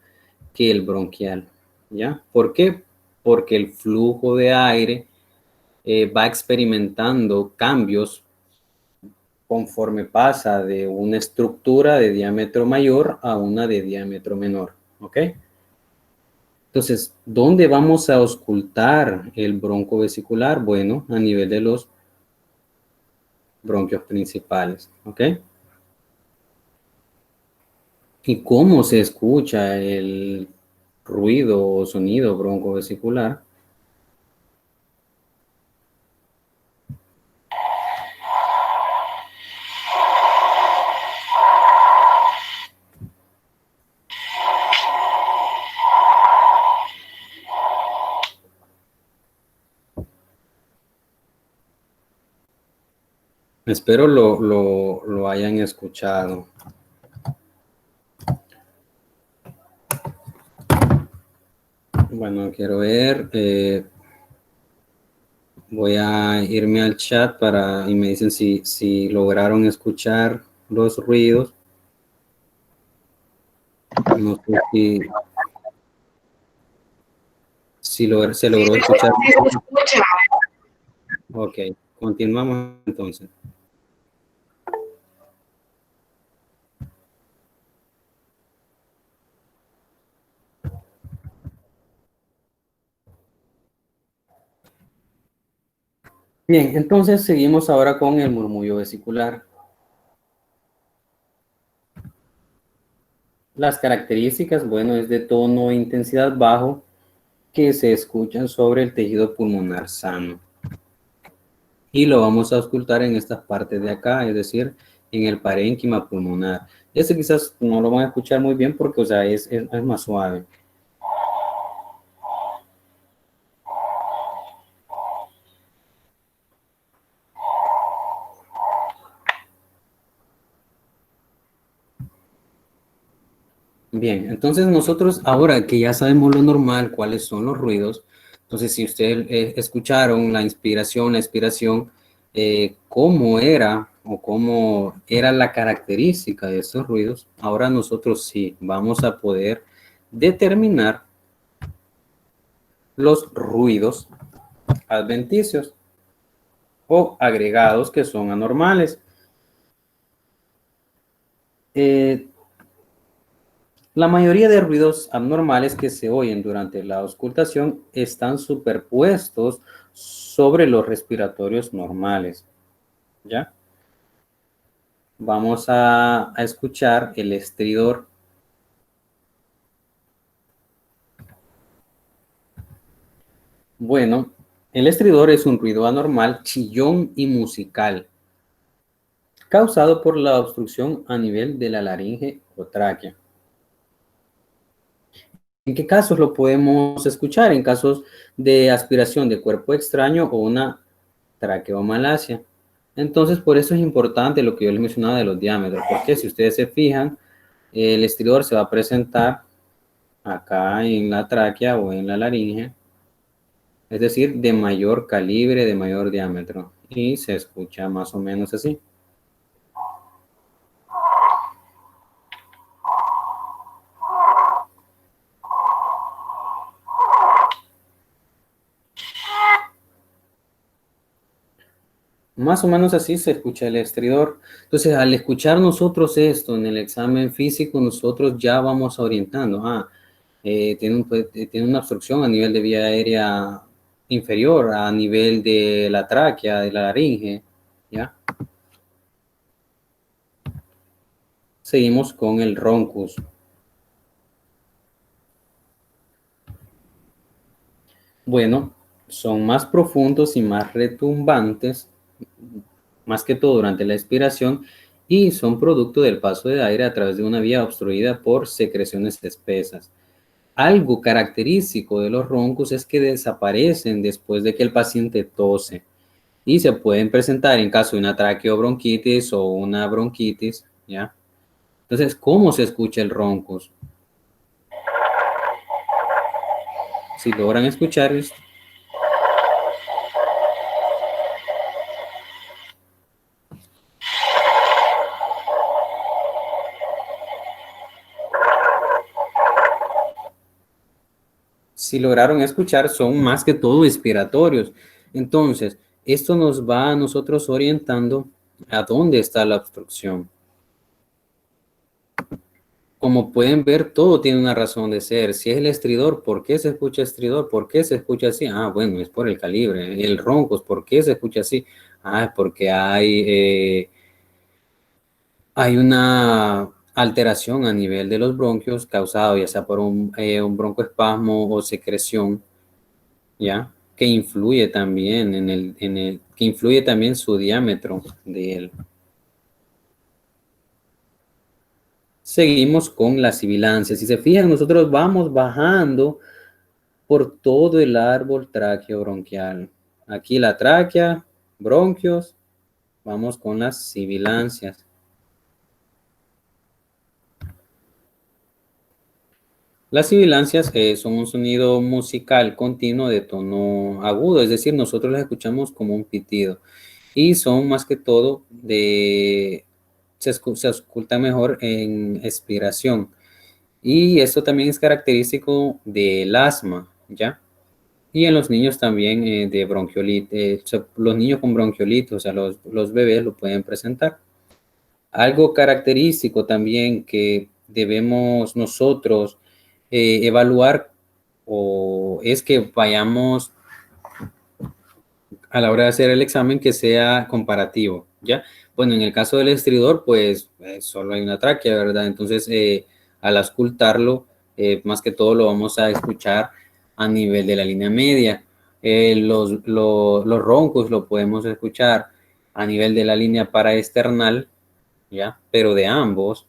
que el bronquial, ¿ya? ¿Por qué? Porque el flujo de aire va experimentando cambios conforme pasa de una estructura de diámetro mayor a una de diámetro menor, ¿ok? Entonces, ¿dónde vamos a auscultar el bronco vesicular? Bueno, a nivel de los bronquios principales, ¿ok? ¿Y cómo se escucha el ruido o sonido broncovesicular? Espero lo hayan escuchado. Bueno, quiero ver. Voy a irme al chat y me dicen si lograron escuchar los ruidos. No sé si se logró escuchar. Sí, se escucha. Ok, continuamos entonces. Bien, entonces seguimos ahora con el murmullo vesicular. Las características, bueno, es de tono e intensidad bajo que se escuchan sobre el tejido pulmonar sano. Y lo vamos a auscultar en estas partes de acá, es decir, en el parénquima pulmonar. Este quizás no lo van a escuchar muy bien porque, o sea, es más suave. Bien, entonces nosotros ahora que ya sabemos lo normal, cuáles son los ruidos, entonces si ustedes escucharon la inspiración, la expiración, cómo era o cómo era la característica de estos ruidos, ahora nosotros sí vamos a poder determinar los ruidos adventicios o agregados que son anormales. Eh, La mayoría de ruidos abnormales que se oyen durante la auscultación están superpuestos sobre los respiratorios normales, ¿ya? Vamos a escuchar el estridor. Bueno, el estridor es un ruido anormal, chillón y musical. causado por la obstrucción a nivel de la laringe o tráquea. ¿En qué casos lo podemos escuchar? En casos de aspiración de cuerpo extraño o una traqueomalacia. Entonces, por eso es importante lo que yo les mencionaba de los diámetros, porque si ustedes se fijan, el estridor se va a presentar acá en la tráquea o en la laringe, es decir, de mayor calibre, de mayor diámetro, y se escucha más o menos así. Más o menos así se escucha el estridor. Entonces, al escuchar nosotros esto en el examen físico, nosotros ya vamos orientando. Tiene una obstrucción a nivel de vía aérea inferior, a nivel de la tráquea, de la laringe, ¿ya? Seguimos con el roncus. Bueno, son más profundos y más retumbantes, más que todo durante la expiración, y son producto del paso de aire a través de una vía obstruida por secreciones espesas. Algo característico de los roncos es que desaparecen después de que el paciente tose y se pueden presentar en caso de una traqueobronquitis o una bronquitis, ¿ya? Entonces, ¿cómo se escucha el roncos? Si logran escuchar esto, si lograron escuchar, son más que todo expiratorios. Entonces, esto nos va a nosotros orientando a dónde está la obstrucción. Como pueden ver, todo tiene una razón de ser. Si es el estridor, ¿por qué se escucha estridor? ¿Por qué se escucha así? Ah, bueno, es por el calibre. El roncos, ¿por qué se escucha así? Ah, es porque hay una alteración a nivel de los bronquios causado ya sea por un broncoespasmo o secreción, ¿ya? Que influye también que influye también su diámetro de él. Seguimos con la sibilancia. Si se fijan, nosotros vamos bajando por todo el árbol tráqueo-bronquial. Aquí la tráquea, bronquios, vamos con las sibilancias. Las sibilancias son un sonido musical continuo de tono agudo, es decir, nosotros las escuchamos como un pitido y son más que todo se escucha mejor en expiración. Y esto también es característico del asma, ¿ya? Y en los niños también de bronquiolitis, los niños con bronquiolitis, o sea, los bebés lo pueden presentar. Algo característico también que debemos nosotros evaluar o es que vayamos a la hora de hacer el examen que sea comparativo, ¿ya? Bueno, en el caso del estridor, pues solo hay una tráquea, ¿verdad? Entonces, al auscultarlo, más que todo lo vamos a escuchar a nivel de la línea media. Los roncos lo podemos escuchar a nivel de la línea paraesternal, ¿ya? Pero de ambos.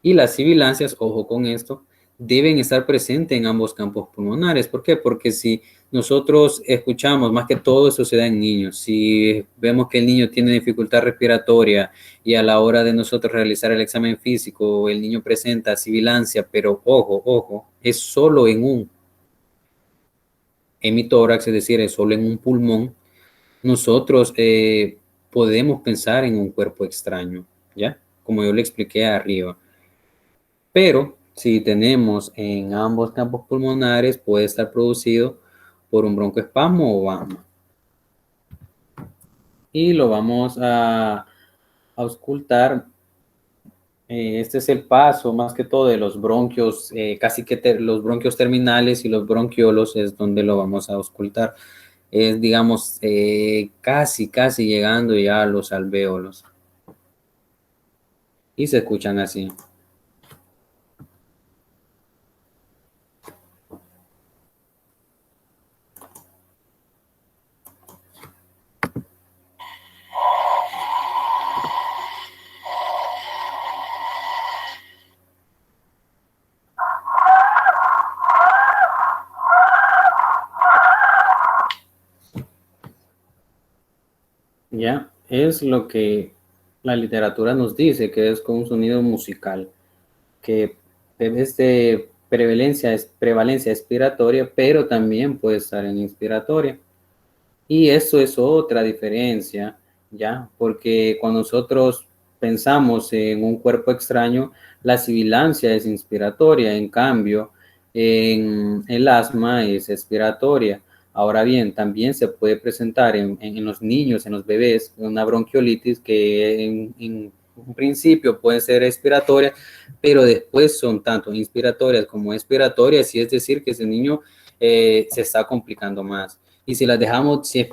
Y las sibilancias, ojo con esto, deben estar presentes en ambos campos pulmonares. ¿Por qué? Porque si nosotros escuchamos, más que todo eso se da en niños, si vemos que el niño tiene dificultad respiratoria y a la hora de nosotros realizar el examen físico, el niño presenta sibilancia, pero ojo, ojo, es solo en un hemitórax, es decir, es solo en un pulmón, nosotros podemos pensar en un cuerpo extraño, ¿ya? Como yo le expliqué arriba. Pero si tenemos en ambos campos pulmonares, puede estar producido por un broncoespasmo o asma. Y lo vamos a auscultar. Este es el paso más que todo de los bronquios, casi que los bronquios terminales y los bronquiolos es donde lo vamos a auscultar. Es, digamos, casi llegando ya a los alvéolos. Y se escuchan así. ¿ya? Es lo que la literatura nos dice, que es con un sonido musical, que es de prevalencia expiratoria, pero también puede estar en inspiratoria. Y eso es otra diferencia, ¿ya? Porque cuando nosotros pensamos en un cuerpo extraño, la sibilancia es inspiratoria, en cambio, en el asma es expiratoria. Ahora bien, también se puede presentar en los niños, en los bebés, una bronquiolitis que en un principio puede ser expiratoria, pero después son tanto inspiratorias como expiratorias, y es decir, que ese niño se está complicando más. Y si las dejamos, si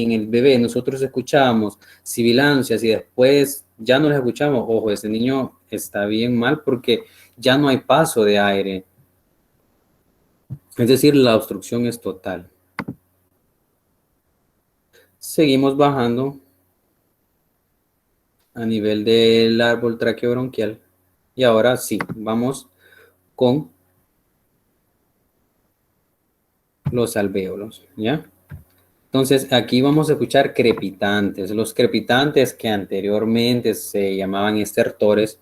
en el bebé nosotros escuchamos sibilancias y después ya no las escuchamos, ojo, ese niño está bien mal porque ya no hay paso de aire. Es decir, la obstrucción es total. Seguimos bajando a nivel del árbol traqueobronquial. Y ahora sí, vamos con los alvéolos, ¿ya? Entonces, aquí vamos a escuchar crepitantes. Los crepitantes que anteriormente se llamaban estertores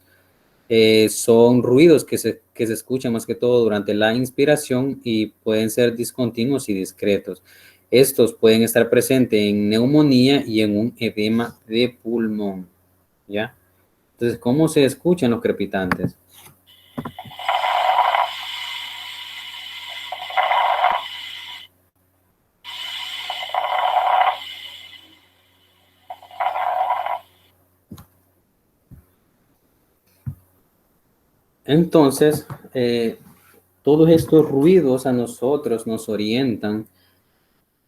son ruidos que se escuchan más que todo durante la inspiración y pueden ser discontinuos y discretos. Estos pueden estar presentes en neumonía y en un edema de pulmón, ¿ya? Entonces, ¿cómo se escuchan los crepitantes? Entonces, todos estos ruidos a nosotros nos orientan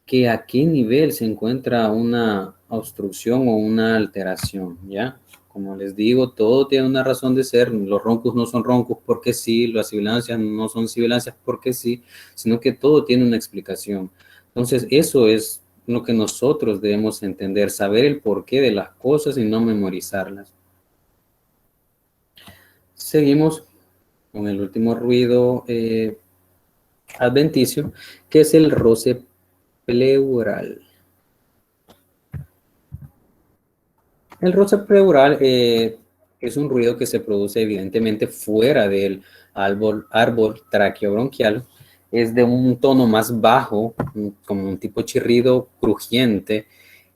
que a qué nivel se encuentra una obstrucción o una alteración, ¿ya? Como les digo, todo tiene una razón de ser. Los roncos no son roncos porque sí, las sibilancias no son sibilancias porque sí, sino que todo tiene una explicación. Entonces, eso es lo que nosotros debemos entender, saber el porqué de las cosas y no memorizarlas. Seguimos con el último ruido adventicio, que es el roce pleural. El roce pleural es un ruido que se produce evidentemente fuera del árbol traqueobronquial. Es de un tono más bajo, como un tipo chirrido crujiente,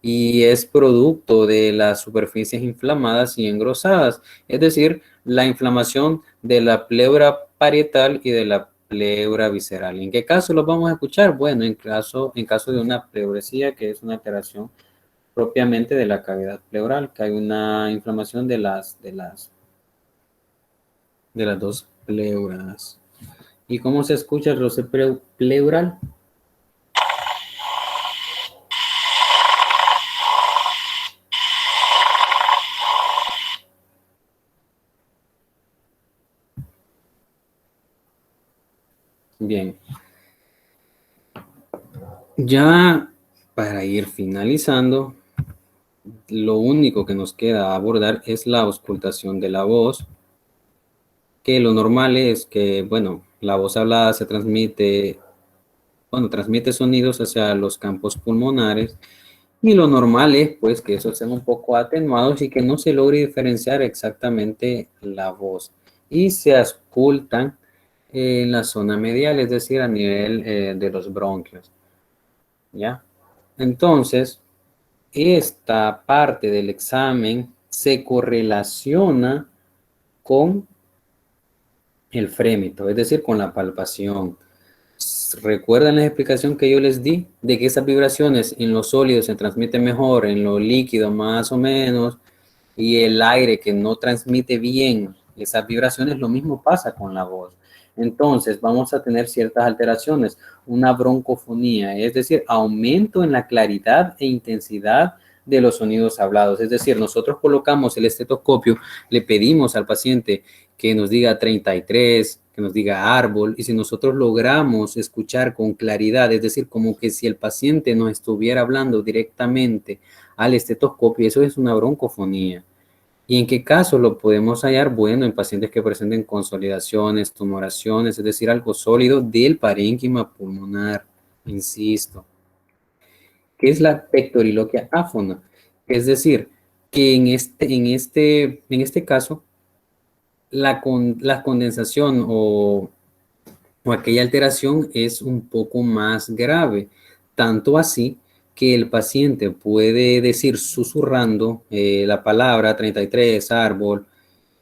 y es producto de las superficies inflamadas y engrosadas, es decir, la inflamación de la pleura parietal y de la pleura visceral. ¿En qué caso los vamos a escuchar? Bueno, en caso de una pleuresía, que es una alteración propiamente de la cavidad pleural, que hay una inflamación de las dos pleuras. ¿Y cómo se escucha el roce pleural? Bien, ya para ir finalizando, lo único que nos queda abordar es la auscultación de la voz, que lo normal es que, bueno, la voz hablada transmite sonidos hacia los campos pulmonares. Y lo normal es pues que esos sean un poco atenuados y que no se logre diferenciar exactamente la voz. Y se auscultan en la zona medial, es decir, a nivel de los bronquios. ¿Ya? Entonces, esta parte del examen se correlaciona con el frémito, es decir, con la palpación. ¿Recuerdan la explicación que yo les di de que esas vibraciones en los sólidos se transmiten mejor, en lo líquido más o menos, y el aire que no transmite bien esas vibraciones? Lo mismo pasa con la voz. Entonces vamos a tener ciertas alteraciones, una broncofonía, es decir, aumento en la claridad e intensidad de los sonidos hablados. Es decir, nosotros colocamos el estetoscopio, le pedimos al paciente que nos diga 33, que nos diga árbol, y si nosotros logramos escuchar con claridad, es decir, como que si el paciente nos estuviera hablando directamente al estetoscopio, eso es una broncofonía. ¿Y en qué caso lo podemos hallar? Bueno, en pacientes que presenten consolidaciones, tumoraciones, es decir, algo sólido del parénquima pulmonar, insisto. ¿Qué es la pectoriloquia áfona? Es decir, que en este caso, la condensación o aquella alteración es un poco más grave, tanto así que el paciente puede decir susurrando la palabra 33, árbol,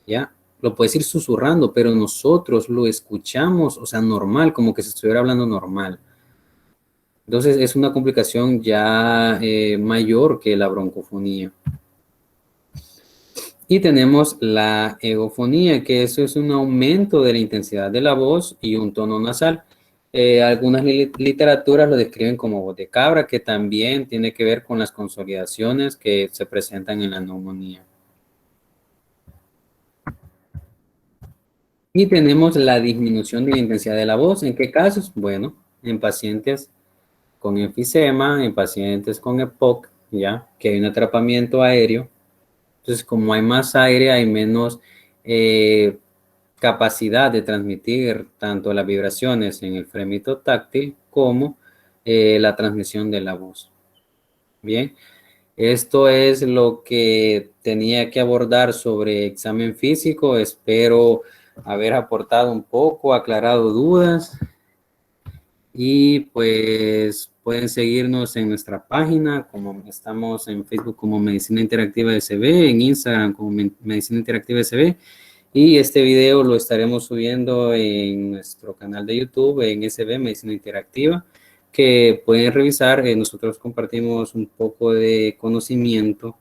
¿ya? Lo puede decir susurrando, pero nosotros lo escuchamos, o sea, normal, como que se estuviera hablando normal. Entonces es una complicación ya mayor que la broncofonía. Y tenemos la egofonía, que eso es un aumento de la intensidad de la voz y un tono nasal. Algunas literaturas lo describen como voz de cabra, que también tiene que ver con las consolidaciones que se presentan en la neumonía. Y tenemos la disminución de la intensidad de la voz. ¿En qué casos? Bueno, en pacientes con enfisema, en pacientes con EPOC, ya que hay un atrapamiento aéreo. Entonces, como hay más aire, hay menos capacidad de transmitir tanto las vibraciones en el frémito táctil como la transmisión de la voz. Bien, esto es lo que tenía que abordar sobre examen físico. Espero haber aportado un poco, aclarado dudas. Y pues pueden seguirnos en nuestra página, como estamos en Facebook como Medicina Interactiva SB, en Instagram como Medicina Interactiva SB. Y este video lo estaremos subiendo en nuestro canal de YouTube, en SB Medicina Interactiva, que pueden revisar. Nosotros compartimos un poco de conocimiento,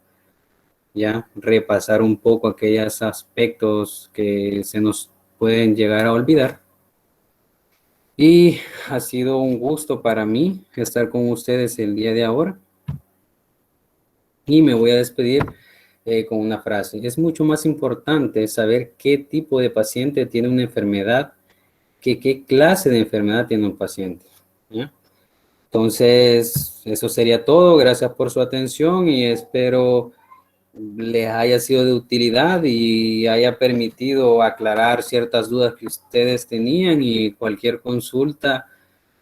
ya repasar un poco aquellos aspectos que se nos pueden llegar a olvidar. Y ha sido un gusto para mí estar con ustedes el día de ahora. Y me voy a despedir con una frase. Es mucho más importante saber qué tipo de paciente tiene una enfermedad que qué clase de enfermedad tiene un paciente, ¿ya? Entonces, eso sería todo. Gracias por su atención y espero les haya sido de utilidad y haya permitido aclarar ciertas dudas que ustedes tenían, y cualquier consulta,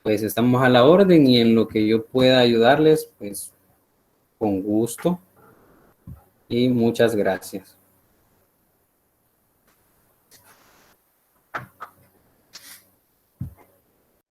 pues estamos a la orden, y en lo que yo pueda ayudarles, pues con gusto, y muchas gracias.